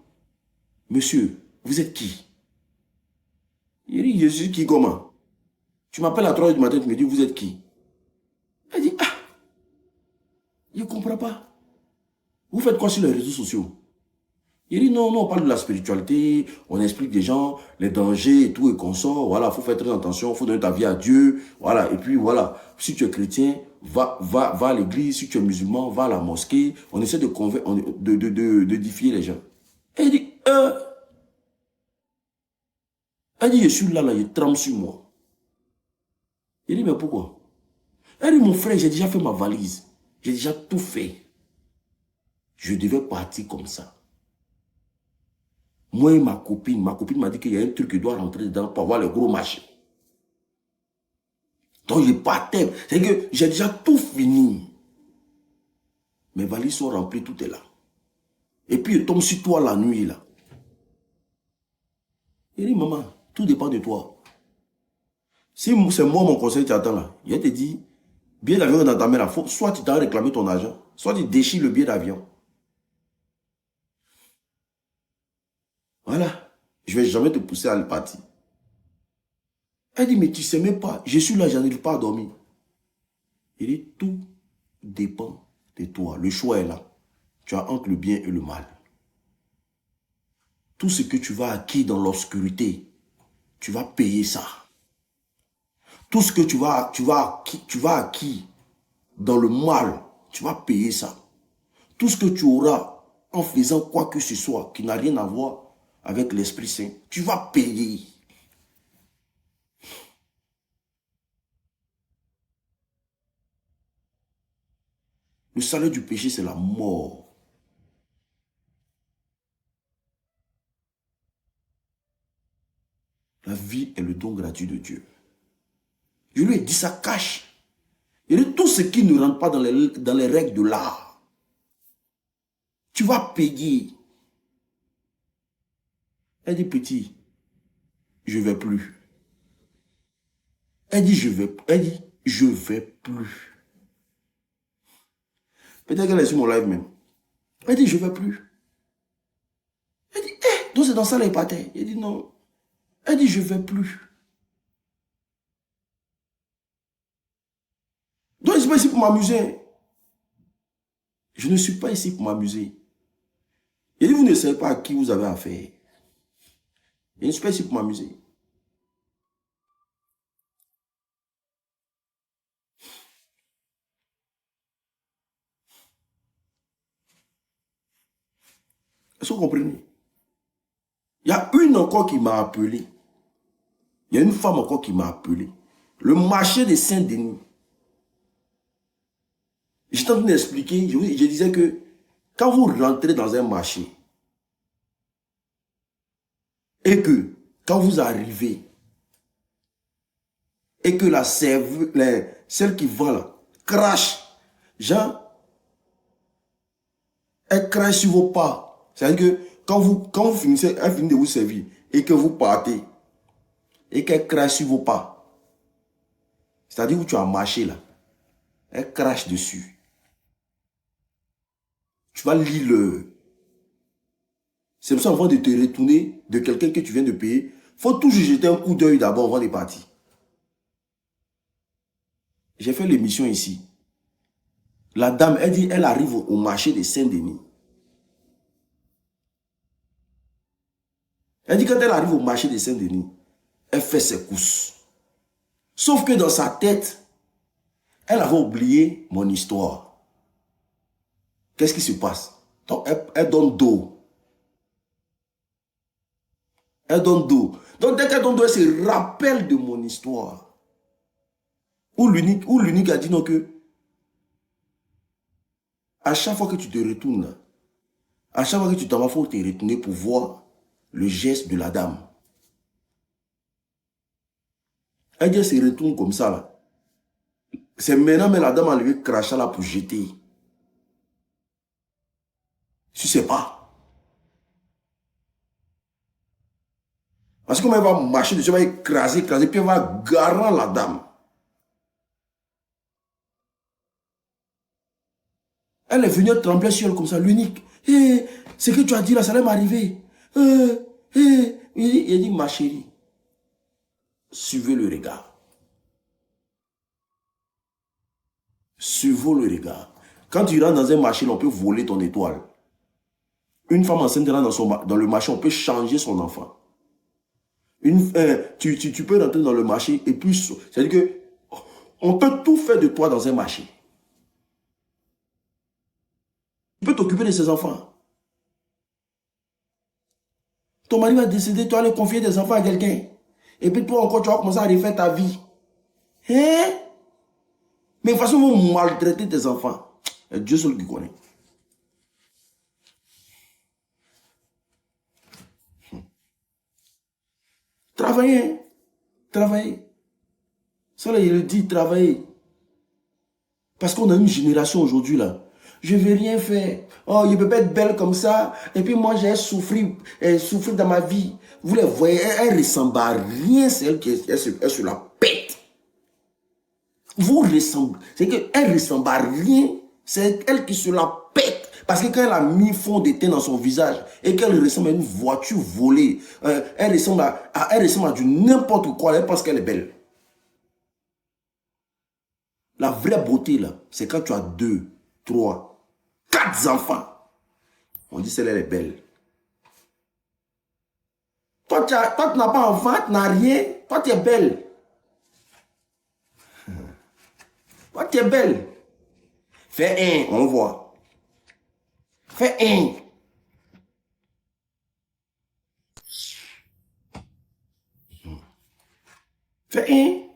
monsieur, vous êtes qui? Il dit, je suis qui comment? Tu m'appelles à 3 h du matin, tu me dis, vous êtes qui? Elle dit, ah, je ne comprends pas. Vous faites quoi sur les réseaux sociaux? Il dit, non, non, on parle de la spiritualité, on explique des gens, les dangers et tout, et qu'on sort, voilà, il faut faire très attention, il faut donner ta vie à Dieu, voilà, et puis voilà, si tu es chrétien, va à l'église, si tu es musulman, va à la mosquée, on essaie de convaincre, d'édifier les gens. Elle dit, je suis là, il tremble sur moi. Il dit, mais pourquoi? Elle dit, mon frère, j'ai déjà fait ma valise, j'ai déjà tout fait. Je devais partir comme ça. Moi et ma copine m'a dit qu'il y a un truc qui doit rentrer dedans pour avoir le gros marché. Donc je partais. C'est que j'ai déjà tout fini. Mes valises sont remplies, tout est là. Et puis je tombe sur toi la nuit là. Il dit, maman, tout dépend de toi. Si c'est moi mon conseil qui attend là, il te dit, billet d'avion dans ta main là, soit tu t'as réclamé ton argent, soit tu déchires le billet d'avion. Voilà. Je ne vais jamais te pousser à le partir. Elle dit, mais tu ne sais même pas, je suis là, je n'arrive pas à dormir. Il dit, tout dépend de toi. Le choix est là. Tu as entre le bien et le mal. Tout ce que tu vas acquérir dans l'obscurité, tu vas payer ça. Tout ce que tu vas acquérir dans le mal, tu vas payer ça. Tout ce que tu auras en faisant quoi que ce soit qui n'a rien à voir avec l'Esprit Saint, tu vas payer. Le salaire du péché, c'est la mort. La vie est le don gratuit de Dieu. Je lui ai dit, ça cache. Il dit, tout ce qui ne rentre pas dans les règles de l'art, tu vas payer. Elle dit, petit, je ne vais plus. Elle dit, je vais plus. Peut-être qu'elle est sur mon live même. Elle dit, je ne vais plus. Elle dit, donc c'est dans ça les pâtés. Elle dit, non. Elle dit, je ne vais plus. Donc, je ne suis pas ici pour m'amuser. Je ne suis pas ici pour m'amuser. Il dit, vous ne savez pas à qui vous avez affaire. Je ne suis pas ici pour m'amuser. Est-ce que vous comprenez? Il y a une encore qui m'a appelé. Il y a une femme encore qui m'a appelé. Le marché de Saint-Denis. J'étais en train d'expliquer, je disais que quand vous rentrez dans un marché et que quand vous arrivez et que celle qui vend là crache, genre, elle crache sur vos pas. C'est-à-dire que quand vous finissez, elle finit de vous servir et que vous partez et qu'elle crache sur vos pas, c'est-à-dire où tu as marché là, elle crache dessus. Tu vas lire le... C'est pour ça avant de te retourner de quelqu'un que tu viens de payer, il faut toujours jeter un coup d'œil d'abord avant de partir. J'ai fait l'émission ici. La dame, elle dit, elle arrive au marché de Saint-Denis. Elle dit, quand elle arrive au marché de Saint-Denis, elle fait ses courses. Sauf que dans sa tête, elle avait oublié mon histoire. Qu'est-ce qui se passe? Donc, elle donne dos. Elle donne dos. Donc, dès qu'elle donne dos, elle se rappelle de mon histoire. Ou l'unique a dit non que à chaque fois que tu te retournes, à chaque fois que tu t'en vas, il faut te retourner pour voir le geste de la dame. Elle se retourne comme ça là. C'est maintenant, mais la dame a levé crachat là pour jeter. Tu sais pas. Parce que comme elle va marcher dessus, elle va écraser, puis elle va garer la dame. Elle est venue trembler sur elle comme ça, l'unique. Hey, ce que tu as dit là, ça allait m'arriver. Il dit, ma chérie, suivez le regard. Suivez le regard. Quand tu rentres dans un marché, on peut voler ton étoile. Une femme enceinte rentre dans le marché, on peut changer son enfant. Tu peux rentrer dans le marché et puis, c'est-à-dire que on peut tout faire de toi dans un marché. Tu peux t'occuper de ses enfants. Ton mari va décéder, tu vas aller confier des enfants à quelqu'un. Et puis toi encore, tu vas commencer à refaire ta vie. Hein? Mais de toute façon, vous maltraitez tes enfants. C'est Dieu seul qui connaît. Travaillez. Travaillez. Ça là, il le dit, travaillez. Parce qu'on a une génération aujourd'hui là. Je ne vais rien faire. Oh, je ne peux pas être belle comme ça. Et puis moi, j'ai souffert dans ma vie. Vous les voyez, elle ne ressemble à rien. C'est elle qui se la pète. Vous ressemblez. C'est qu'elle ne ressemble à rien. C'est elle qui se la pète. Parce que quand elle a mis fond de teint dans son visage et qu'elle ressemble à une voiture volée, elle ressemble à du n'importe quoi. Elle pense qu'elle est belle. La vraie beauté, là, c'est quand tu as 2, 3, 4 enfants. On dit celle-là, elle est belle. Toi, tu n'as pas d'enfant, tu n'as rien. Toi, tu es belle. Toi, tu es belle. Fais un, on voit. Fais un. Fais un.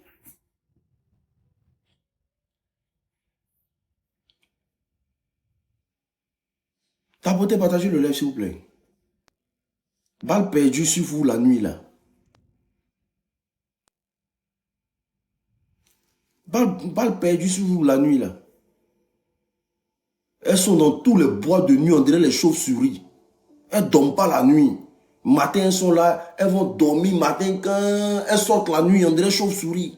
Ta beauté, partagez le live, s'il vous plaît. Balle perdue sur vous la nuit, là. Balle perdue sur vous la nuit, là. Elles sont dans tous les bois de nuit, on dirait les chauves-souris. Elles ne dorment pas la nuit. Matin, elles sont là, elles vont dormir. Matin, quand elles sortent la nuit, on dirait chauves-souris.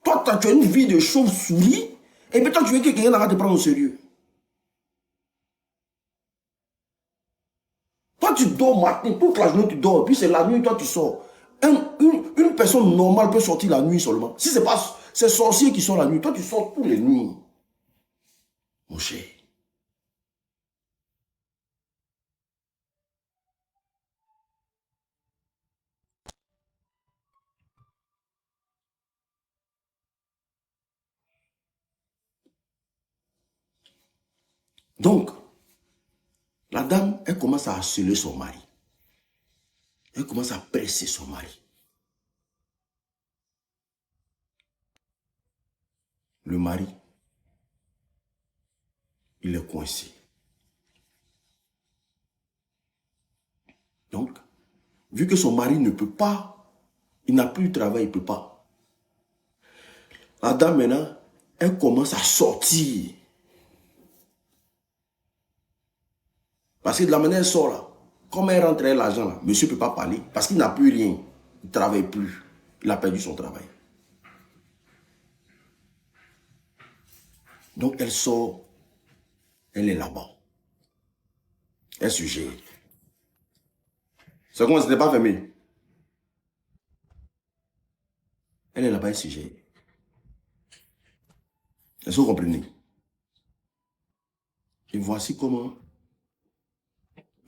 Toi, tu as une vie de chauve-souris, et puis toi, tu veux que quelqu'un arrête de prendre au sérieux. Toi, tu dors matin, toute la journée, tu dors, et puis c'est la nuit, toi, tu sors. Une personne normale peut sortir la nuit seulement. Si c'est pas ces sorciers qui sont la nuit, toi, tu sors tous les nuits. Mon cher. Donc, la dame, elle commence à harceler son mari. Elle commence à presser son mari. Le mari, il est coincé. Donc, vu que son mari ne peut pas, il n'a plus de travail, il ne peut pas. La dame, maintenant, elle commence à sortir. Parce que de la manière elle sort là, comme elle rentre l'argent là, monsieur ne peut pas parler. Parce qu'il n'a plus rien. Il ne travaille plus. Il a perdu son travail. Donc elle sort. Elle est là-bas. Elle se gère. C'est comment, c'était pas fermé. Elle est là-bas, elle se gère. Est-ce que vous comprenez? Et voici comment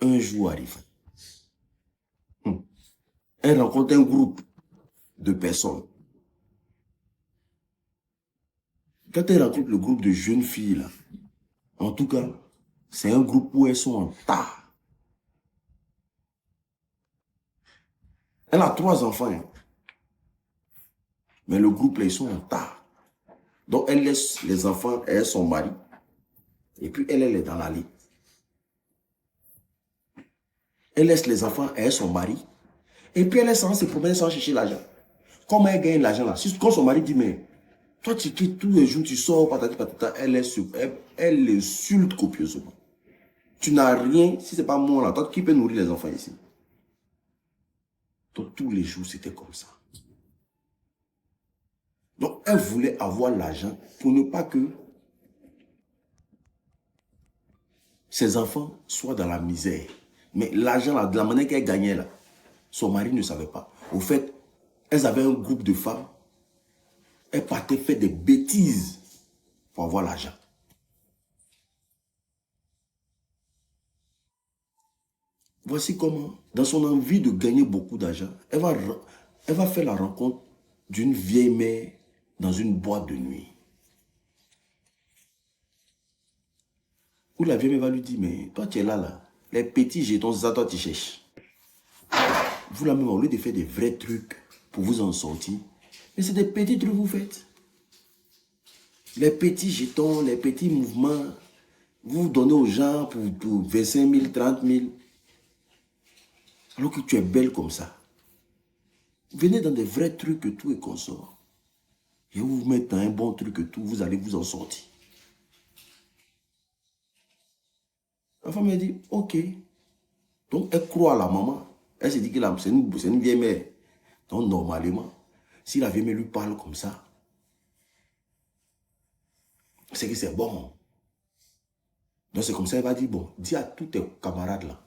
un jour arrive. Elle rencontre un groupe de personnes. Quand elle rencontre le groupe de jeunes filles, là, en tout cas, c'est un groupe où elles sont en tas. Elle a 3 enfants. Hein. Mais le groupe, là, ils sont en tas. Donc, elle laisse les enfants et son mari. Et puis, elle est dans l'allée. Elle laisse les enfants et son mari. Et puis, elle est sans se promener sans chercher l'argent. Comment elle gagne l'argent là? Quand son mari dit, mais toi tu quittes tous les jours, tu sors, patati patata, elle insulte copieusement. Tu n'as rien, si c'est pas moi là, toi qui peux nourrir les enfants ici? Donc tous les jours, c'était comme ça. Donc elle voulait avoir l'argent pour ne pas que ses enfants soient dans la misère. Mais l'argent là, de la manière qu'elle gagnait là, son mari ne savait pas. Au fait, elles avaient un groupe de femmes. Elles partaient faire des bêtises pour avoir l'argent. Voici comment, dans son envie de gagner beaucoup d'argent, elle va faire la rencontre d'une vieille mère dans une boîte de nuit. Où la vieille mère va lui dire, mais toi tu es là, là. Les petits jetons, c'est ça toi tu cherches. Vous là même, au lieu de faire des vrais trucs pour vous en sortir, mais c'est des petits trucs que vous faites. Les petits jetons, les petits mouvements, vous donnez aux gens pour 25 000, 30 000. Alors que tu es belle comme ça. Venez dans des vrais trucs que tout est consort. Et vous vous mettez dans un bon truc que tout, vous allez vous en sortir. La femme a dit, ok. Donc elle croit à la maman. Elle se dit que c'est une vieille mère. Donc normalement, si la vieille mère lui parle comme ça, c'est que c'est bon. Donc c'est comme ça, elle va dire, bon, dis à tous tes camarades là,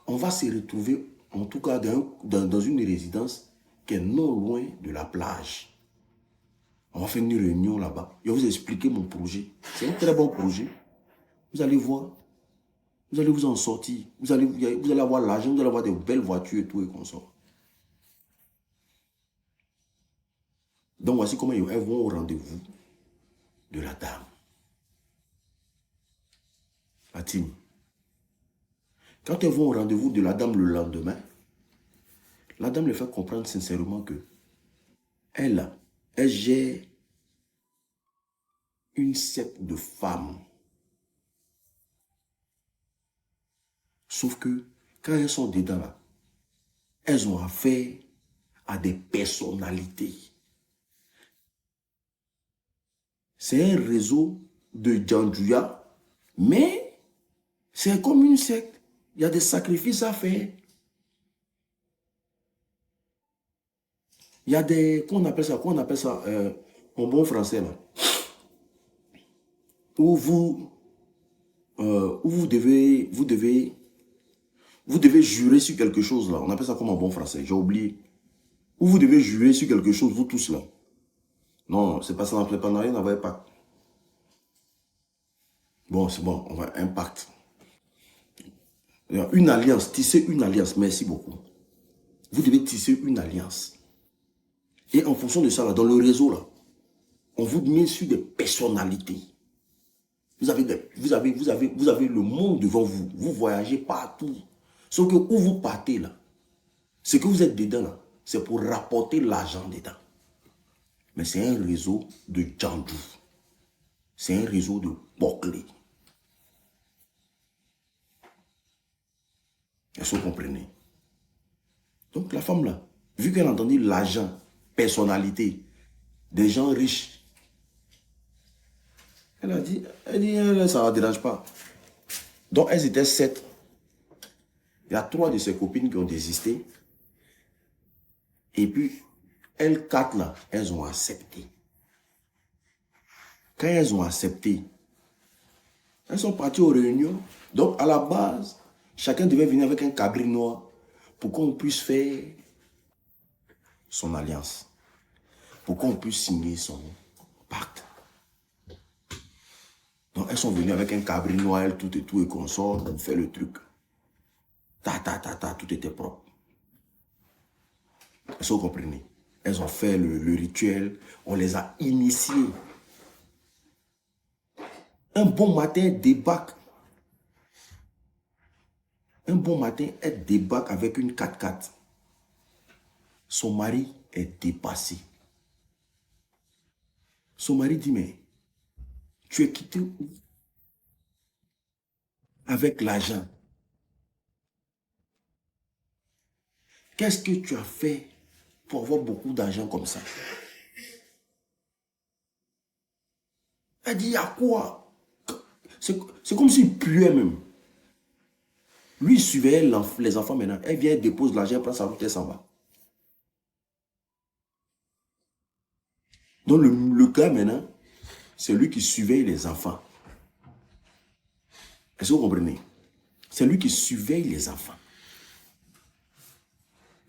on va se retrouver, en tout cas dans une résidence qui est non loin de la plage. On va faire une réunion là-bas. Je vais vous expliquer mon projet. C'est un très bon projet. Vous allez voir. Vous allez vous en sortir. Vous allez avoir l'argent, vous allez avoir des belles voitures et tout et comme ça. Donc voici comment elles vont au rendez-vous de la dame. La team. Quand elles vont au rendez-vous de la dame le lendemain, la dame leur fait comprendre sincèrement que elle gère une secte de femmes. Sauf que quand elles sont dedans là, elles ont affaire à des personnalités. C'est un réseau de Djandouya, mais c'est comme une secte. Il y a des sacrifices à faire. Il y a des, qu'on appelle ça en bon français là, où vous devez jurer sur quelque chose là. On appelle ça comme en bon français, j'ai oublié. Où vous devez jurer sur quelque chose, vous tous là. Non, c'est pas ça, on n'a rien à voir avec pacte. Bon, c'est bon, on va un pacte. Une alliance, tisser une alliance, merci beaucoup. Vous devez tisser une alliance. Et en fonction de ça, là, dans le réseau, là, on vous met sur des personnalités. Vous avez le monde devant vous. Vous voyagez partout. Sauf que où vous partez, là, ce que vous êtes dedans, là, c'est pour rapporter l'argent dedans. Mais c'est un réseau de Djandou. C'est un réseau de Boclé. Est-ce que vous comprenez? Donc la femme là, vu qu'elle a entendu l'argent, personnalité, des gens riches, elle a dit, ça ne la dérange pas. Donc elles étaient 7. Il y a 3 de ses copines qui ont désisté. Et puis, elles 4 là, elles ont accepté. Quand elles ont accepté, elles sont parties aux réunions. Donc à la base, chacun devait venir avec un cabri noir pour qu'on puisse faire son alliance. Pour qu'on puisse signer son pacte. Donc elles sont venues avec un cabri noir, elles, tout et tout, et qu'on sort, on fait le truc. Tout était propre. Est-ce que vous comprenez? Elles ont fait le rituel, on les a initiés. Un bon matin, elles débarquent. Un bon matin, elle débarque avec une 4x4. Son mari est dépassé. Son mari dit, mais tu es quitté où? Avec l'argent. Qu'est-ce que tu as fait pour avoir beaucoup d'argent comme ça. Elle dit, il y a quoi? C'est comme s'il puait même. Lui, il surveillait les enfants maintenant. Elle vient, elle dépose l'argent, elle prend sa route, elle s'en va. Donc le gars maintenant, c'est lui qui surveille les enfants. Est-ce que vous comprenez? C'est lui qui surveille les enfants.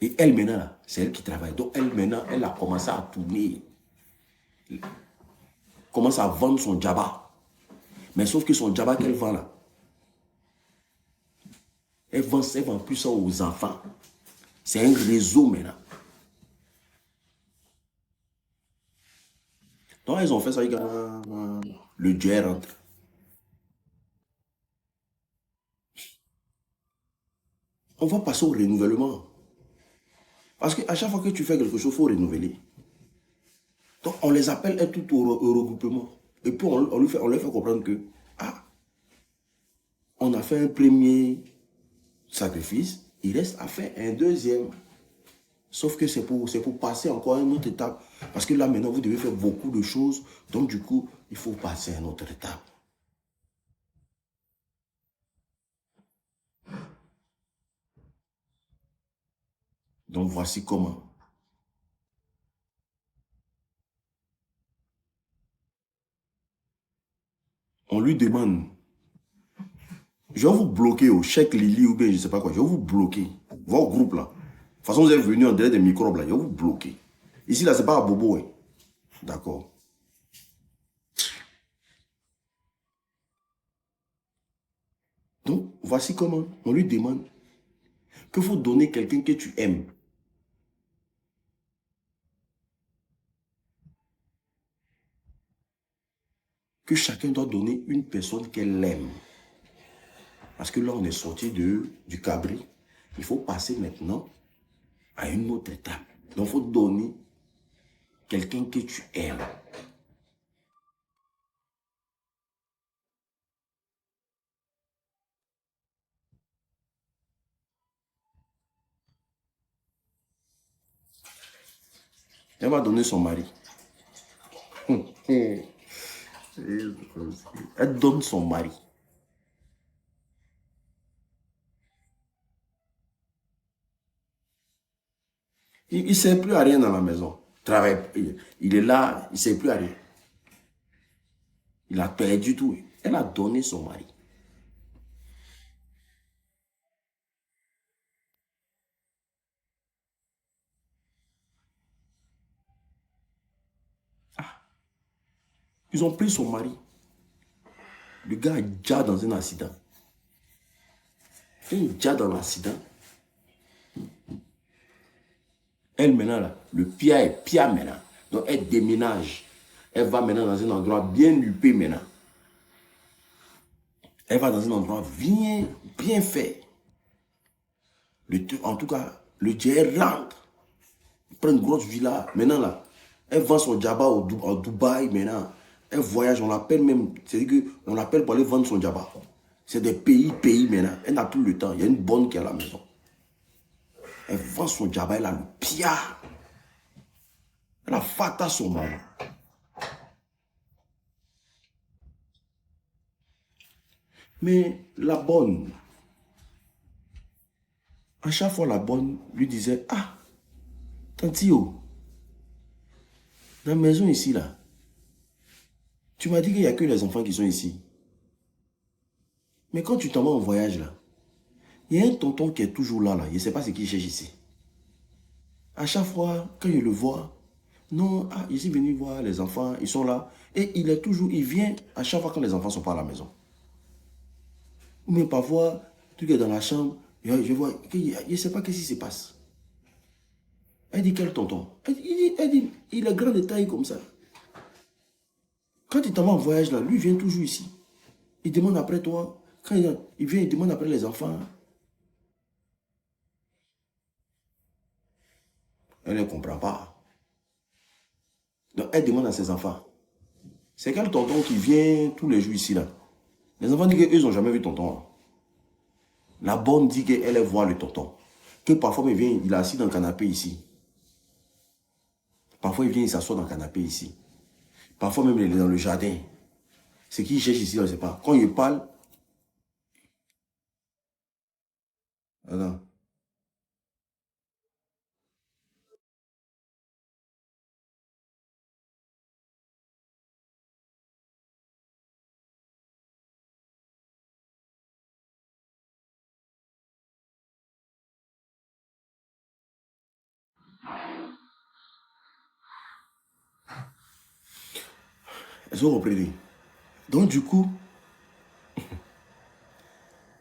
Et elle maintenant, là, c'est elle qui travaille. Donc elle maintenant, elle a commencé à tourner. Elle commence à vendre son djaba. Mais sauf que son djaba qu'elle vend là, elle vend plus ça aux enfants. C'est un réseau maintenant. Donc ils ont fait ça avec le Dieu rentre. On va passer au renouvellement. Parce qu'à chaque fois que tu fais quelque chose, il faut renouveler. Donc on les appelle tout au regroupement. Et puis on leur fait comprendre que, ah, on a fait un premier sacrifice, il reste à faire un deuxième. Sauf que c'est pour passer encore à une autre étape. Parce que là maintenant, vous devez faire beaucoup de choses. Donc du coup, il faut passer à une autre étape. Donc voici comment. On lui demande, je vais vous bloquer au chèque Lily ou bien je ne sais pas quoi, je vais vous bloquer. Vos groupes là. De toute façon, vous êtes venus en délai des microbes là, je vais vous bloquer. Ici là, ce n'est pas à Bobo. Hein. D'accord. Donc, voici comment on lui demande qu'il faut donner quelqu'un que tu aimes. Que chacun doit donner une personne qu'elle aime. Parce que là, on est sorti du cabri. Il faut passer maintenant à une autre étape. Donc, il faut donner quelqu'un que tu aimes. Elle va donner son mari. Elle donne son mari. Il ne sert plus à rien dans la maison. Travaille, il est là, il ne sert plus à rien. Il a perdu tout. Elle a donné son mari. Ils ont pris son mari. Le gars est déjà dans un accident. Il est déjà dans l'accident. Elle maintenant, là, le pied est pire maintenant. Donc elle déménage. Elle va maintenant dans un endroit bien huppé maintenant. Elle va dans un endroit bien fait. En tout cas, le Dieu rentre. Il prend une grosse villa. Maintenant là, elle vend son djaba au Dubaï maintenant. Elle voyage, on l'appelle même. C'est-à-dire qu'on l'appelle pour aller vendre son djaba. C'est des pays maintenant. Elle n'a plus le temps. Il y a une bonne qui est à la maison. Elle vend son djaba, elle a le pia. Elle a fata son mari. Mais la bonne, à chaque fois la bonne lui disait, ah, Tantio, dans la maison ici là, tu m'as dit qu'il n'y a que les enfants qui sont ici. Mais quand tu t'en vas en voyage là, il y a un tonton qui est toujours là, je ne sais pas ce qu'il cherche ici. À chaque fois, quand je le vois, non, ah, je suis venu voir les enfants, ils sont là. Et il vient à chaque fois quand les enfants ne sont pas à la maison. Mais parfois, tu es dans la chambre, je vois, je ne sais pas qu'est-ce qui se passe. Elle dit, quel tonton? Elle dit, il est grand de taille comme ça. Quand il t'en va en voyage là, lui vient toujours ici. Il demande après toi. Quand il vient, il demande après les enfants. Elle ne comprend pas. Donc elle demande à ses enfants. C'est quel tonton qui vient tous les jours ici là? Les enfants disent qu'ils n'ont jamais vu tonton. La bonne dit qu'elle voit le tonton. Que parfois il vient, il est assis dans le canapé ici. Parfois, il vient, il s'assoit dans le canapé ici. Parfois, même, il est dans le jardin. Ce qu'il cherche ici, on ne sait pas. Quand il parle... Attends. Est-ce que vous comprenez? Donc, du coup,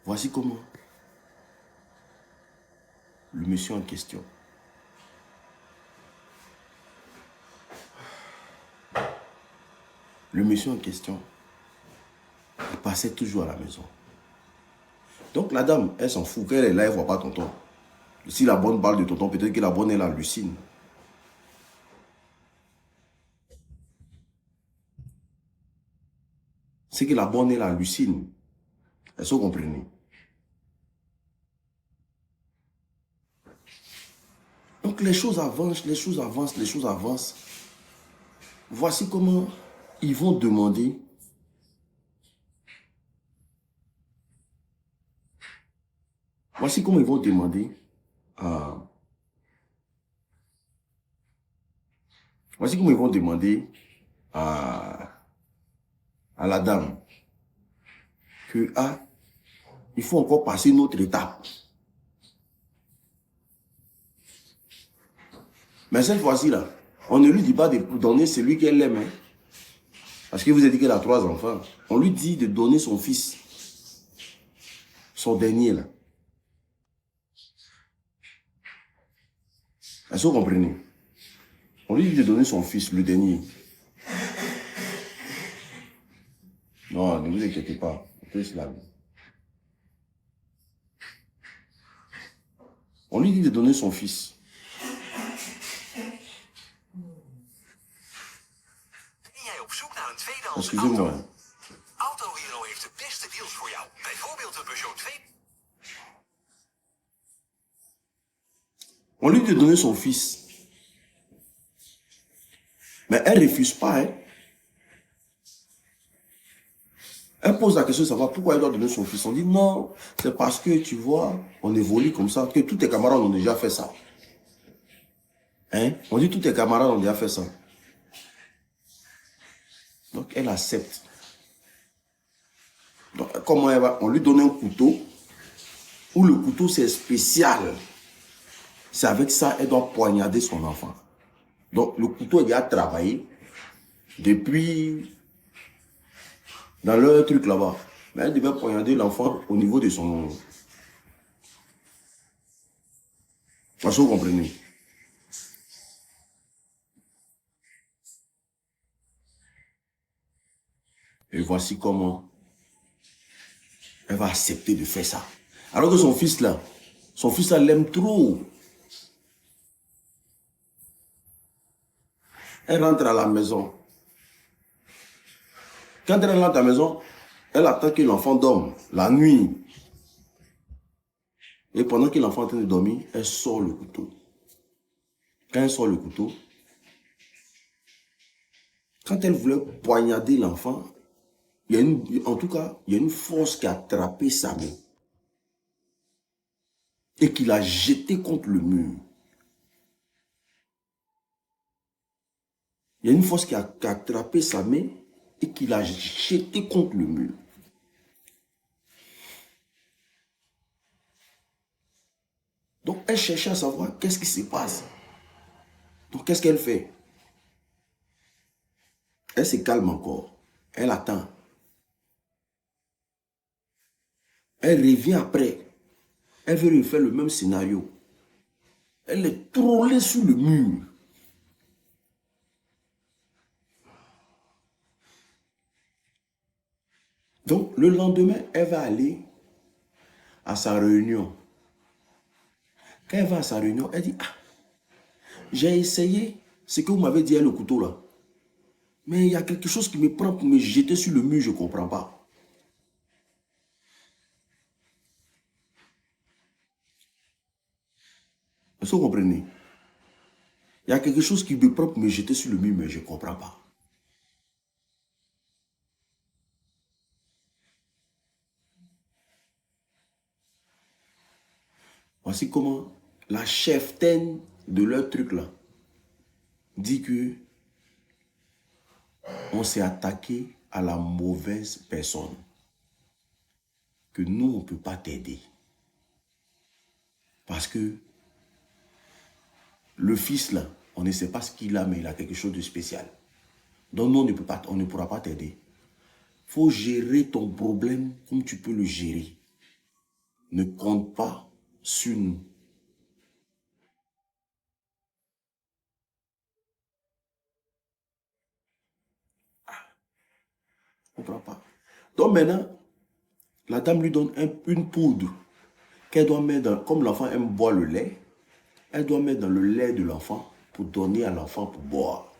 voici comment le monsieur en question, il passait toujours à la maison. Donc, la dame, elle s'en fout. Quand elle est là, elle ne voit pas tonton. Si la bonne parle de tonton, peut-être que la bonne, elle hallucine. C'est que la bonne, elle hallucine. Est-ce que vous comprenez? Donc, les choses avancent, les choses avancent, les choses avancent. Voici comment ils vont demander. Voici comment ils vont demander à... Voici comment ils vont demander à la dame que, il faut encore passer une autre étape. Mais cette fois-ci, là, on ne lui dit pas de donner celui qu'elle aime. Hein. Parce que vous avez dit qu'elle a 3 enfants. On lui dit de donner son fils. Son dernier, là. Est-ce que vous comprenez? On lui dit de donner son fils, le dernier. Non, ne vous inquiétez pas. On lui dit de donner son fils. Excusez-moi. Autohero heeft de beste deals voor jou. Bijvoorbeeld een Peugeot 2. On lui dit de donner son fils. Mais elle ne refuse pas. Hein. Elle pose la question de savoir pourquoi elle doit donner son fils. On dit non, c'est parce que tu vois, on évolue comme ça, que tous tes camarades ont déjà fait ça. Hein? On dit tous tes camarades ont déjà fait ça. Donc elle accepte. Donc comment elle va? On lui donne un couteau, où le couteau c'est spécial. C'est avec ça elle doit poignarder son enfant. Donc le couteau est déjà travaillé depuis dans leur truc là-bas. Mais elle devait poignarder l'enfant au niveau de son... Est-ce que vous comprenez? Et voici comment elle va accepter de faire ça. Alors que son fils là l'aime trop. Elle rentre à la maison. Quand elle rentre à la maison, elle attend que l'enfant dorme la nuit. Et pendant que l'enfant est en train de dormir, elle sort le couteau. Quand elle sort le couteau, quand elle voulait poignarder l'enfant, en tout cas, il y a une force qui a attrapé sa main et qui l'a jeté contre le mur. Il y a une force qui a attrapé sa main et qui l'a jeté contre le mur. Donc, elle cherchait à savoir qu'est-ce qui se passe. Donc, qu'est-ce qu'elle fait? Elle se calme encore. Elle attend. Elle revient après. Elle veut refaire le même scénario. Elle est trollée sur le mur. Donc, le lendemain, elle va aller à sa réunion. Quand elle va à sa réunion, elle dit, j'ai essayé ce que vous m'avez dit, le couteau là. Mais il y a quelque chose qui me prend pour me jeter sur le mur, je ne comprends pas. Est-ce que vous comprenez? Il y a quelque chose qui me prend pour me jeter sur le mur, mais je ne comprends pas. Voici comment la cheftaine de leur truc là dit que on s'est attaqué à la mauvaise personne. Que nous, on ne peut pas t'aider. Parce que le fils là, on ne sait pas ce qu'il a, mais il a quelque chose de spécial. Donc nous, on ne pourra pas t'aider. Il faut gérer ton problème comme tu peux le gérer. Ne compte pas sur nous. On ne comprend pas. Donc maintenant, la dame lui donne une poudre qu'elle doit mettre dans, comme l'enfant aime boire le lait, elle doit mettre dans le lait de l'enfant pour donner à l'enfant pour boire.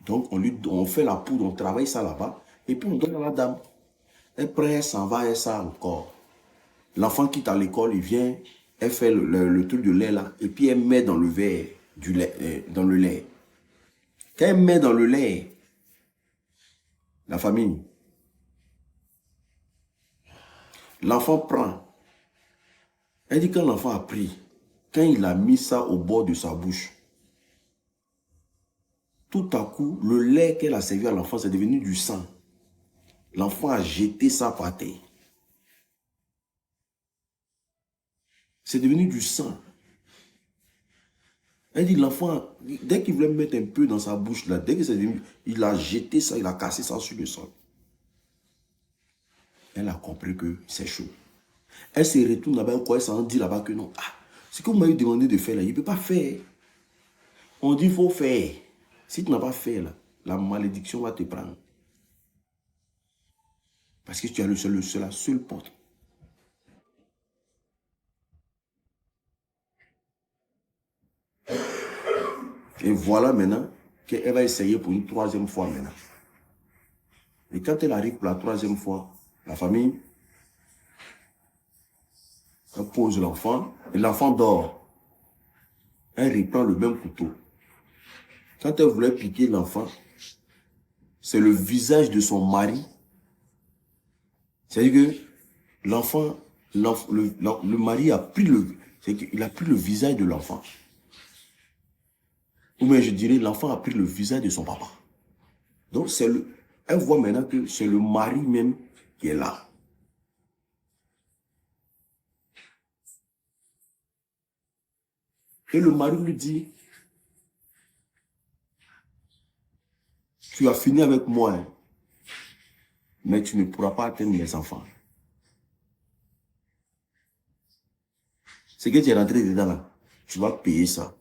Donc on fait la poudre, on travaille ça là-bas, et puis on donne à la dame. Elle prend, elle s'en va, elle sort encore. L'enfant quitte à l'école, il vient, elle fait le truc de lait là, et puis elle met dans le verre du lait, dans le lait. Quand elle met dans le lait, la famille, l'enfant prend. Elle dit quand l'enfant a pris, quand il a mis ça au bord de sa bouche, tout à coup, le lait qu'elle a servi à l'enfant, c'est devenu du sang. L'enfant a jeté ça par terre. C'est devenu du sang. Elle dit l'enfant, dès qu'il voulait mettre un peu dans sa bouche, là, dès que c'est devenu, il a jeté ça, il a cassé ça sur le sol. Elle a compris que c'est chaud. Elle se retourne là-bas, elle s'en dit là-bas que non. Ah, ce que vous m'avez demandé de faire là, il ne peut pas faire. On dit qu'il faut faire. Si tu n'as pas fait là, la malédiction va te prendre. Parce que tu as la seule porte. Et voilà maintenant qu'elle va essayer pour une troisième fois maintenant. Et quand elle arrive pour la troisième fois, la famille, elle pose l'enfant et l'enfant dort. Elle reprend le même couteau. Quand elle voulait piquer l'enfant, c'est le visage de son mari. C'est-à-dire que l'enfant, le mari a pris il a pris le visage de l'enfant. Ou bien je dirais, l'enfant a pris le visage de son papa. Donc elle voit maintenant que c'est le mari même qui est là. Et le mari lui dit, tu as fini avec moi, hein, mais tu ne pourras pas atteindre mes enfants. C'est que tu es rentré dedans là, tu vas payer ça.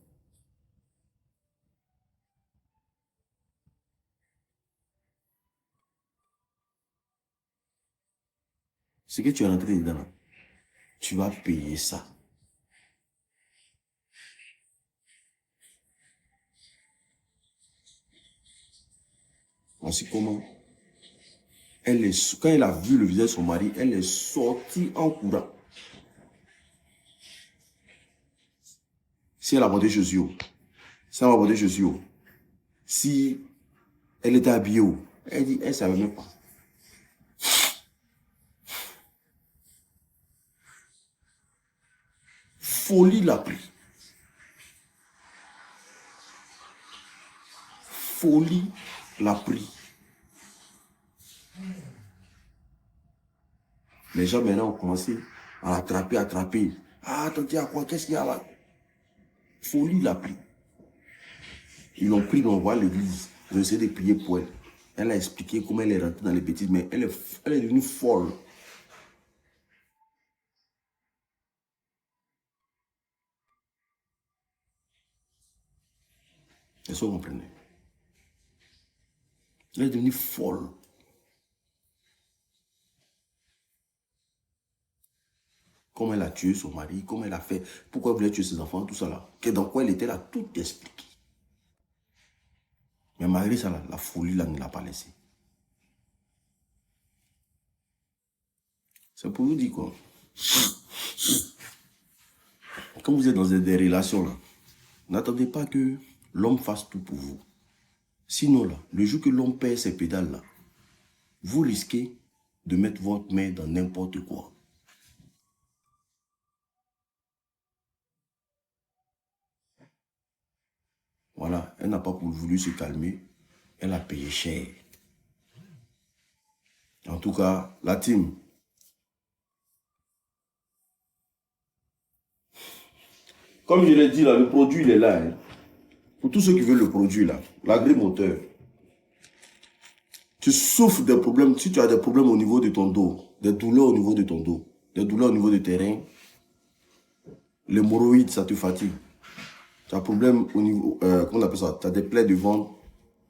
C'est que tu es rentré dedans là, tu vas payer ça. Voici comment quand elle a vu le visage de son mari, elle est sortie en courant. Si elle a abordé Jésus, si elle a abordé Jésus, si elle était habillée, elle dit, elle ne savait même pas. Folie l'a pris. Folie l'a pris. Les gens maintenant ont commencé à attraper. Ah, t'en dis à quoi? Qu'est-ce qu'il y a là? Folie l'a pris. Ils l'ont pris, ils l'ont envoyé à l'église. Ils ont essayé de prier pour elle. Elle a expliqué comment elle est rentrée dans les bêtises, mais elle est devenue folle. Est-ce que vous comprenez? Elle est devenue folle. Comment elle a tué son mari, comment elle a fait, pourquoi elle voulait tuer ses enfants, tout ça là. Dans quoi elle était là, tout expliqué. Mais malgré ça, la folie là ne l'a pas laissé. C'est pour vous dire quoi? Quand vous êtes dans des relations, là, n'attendez pas que l'homme fasse tout pour vous. Sinon, là, le jour que l'homme perd ses pédales, là, vous risquez de mettre votre main dans n'importe quoi. Voilà, elle n'a pas voulu se calmer. Elle a payé cher. En tout cas, la team. Comme je l'ai dit là, le produit il est là. Hein. Pour tous ceux qui veulent le produit là, l'agri-moteur. Tu souffres des problèmes, si tu as des problèmes au niveau de ton dos, des douleurs au niveau de ton dos, des douleurs au niveau de tes reins, l'hémorroïde, ça te fatigue. Tu as un problème au niveau, comment on appelle ça? Tu as des plaies de ventre,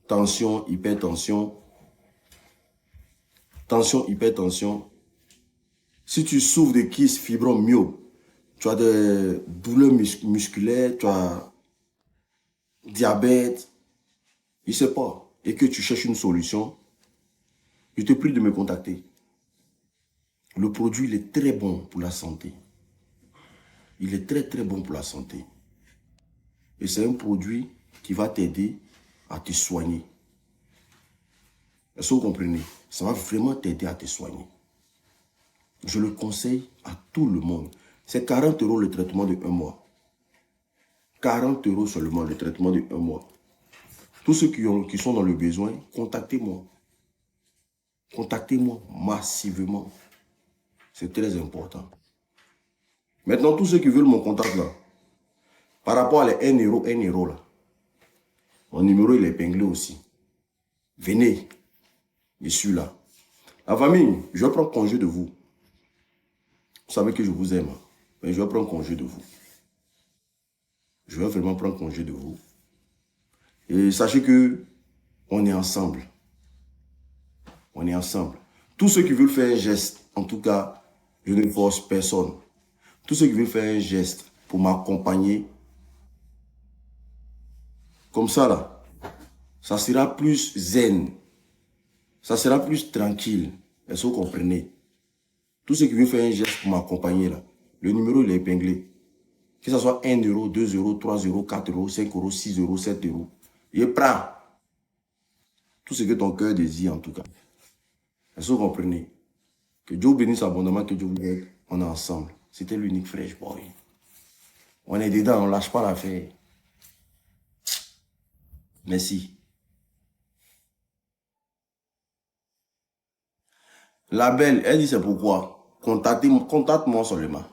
tension, hypertension. Tension, hypertension. Si tu souffres de kyste, fibrome, myome, tu as des douleurs musculaires, tu as diabète, je ne sais pas, et que tu cherches une solution, je te prie de me contacter. Le produit, il est très bon pour la santé. Il est très très bon pour la santé. Et c'est un produit qui va t'aider à te soigner. Est-ce que vous comprenez? Ça va vraiment t'aider à te soigner. Je le conseille à tout le monde. C'est 40 € le traitement de 1 mois. 40 € seulement le traitement de 1 mois. Tous ceux qui sont dans le besoin, contactez-moi. Contactez-moi massivement. C'est très important. Maintenant, tous ceux qui veulent mon contact là, par rapport à les 1 € là, mon numéro il est épinglé aussi. Venez, je suis là. La famille, je vais prendre congé de vous. Vous savez que je vous aime, mais je vais prendre congé de vous. Je vais vraiment prendre congé de vous. Et sachez que on est ensemble. On est ensemble. Tous ceux qui veulent faire un geste, en tout cas, je ne force personne. Tous ceux qui veulent faire un geste pour m'accompagner, comme ça là, ça sera plus zen. Ça sera plus tranquille. Est-ce que vous comprenez? Tous ceux qui veulent faire un geste pour m'accompagner là, le numéro il est épinglé. Que ce soit 1 €, 2 €, 3 €, 4 €, 5 €, 6 €, 7 €. Je prends tout ce que ton cœur désire en tout cas. Est-ce que vous comprenez? Que Dieu vous bénisse abondamment, que Dieu vous aide. On est ensemble. C'était l'unique Fresh Boy. On est dedans, on ne lâche pas l'affaire. Merci. La belle, elle dit c'est pourquoi. Contacte-moi seulement.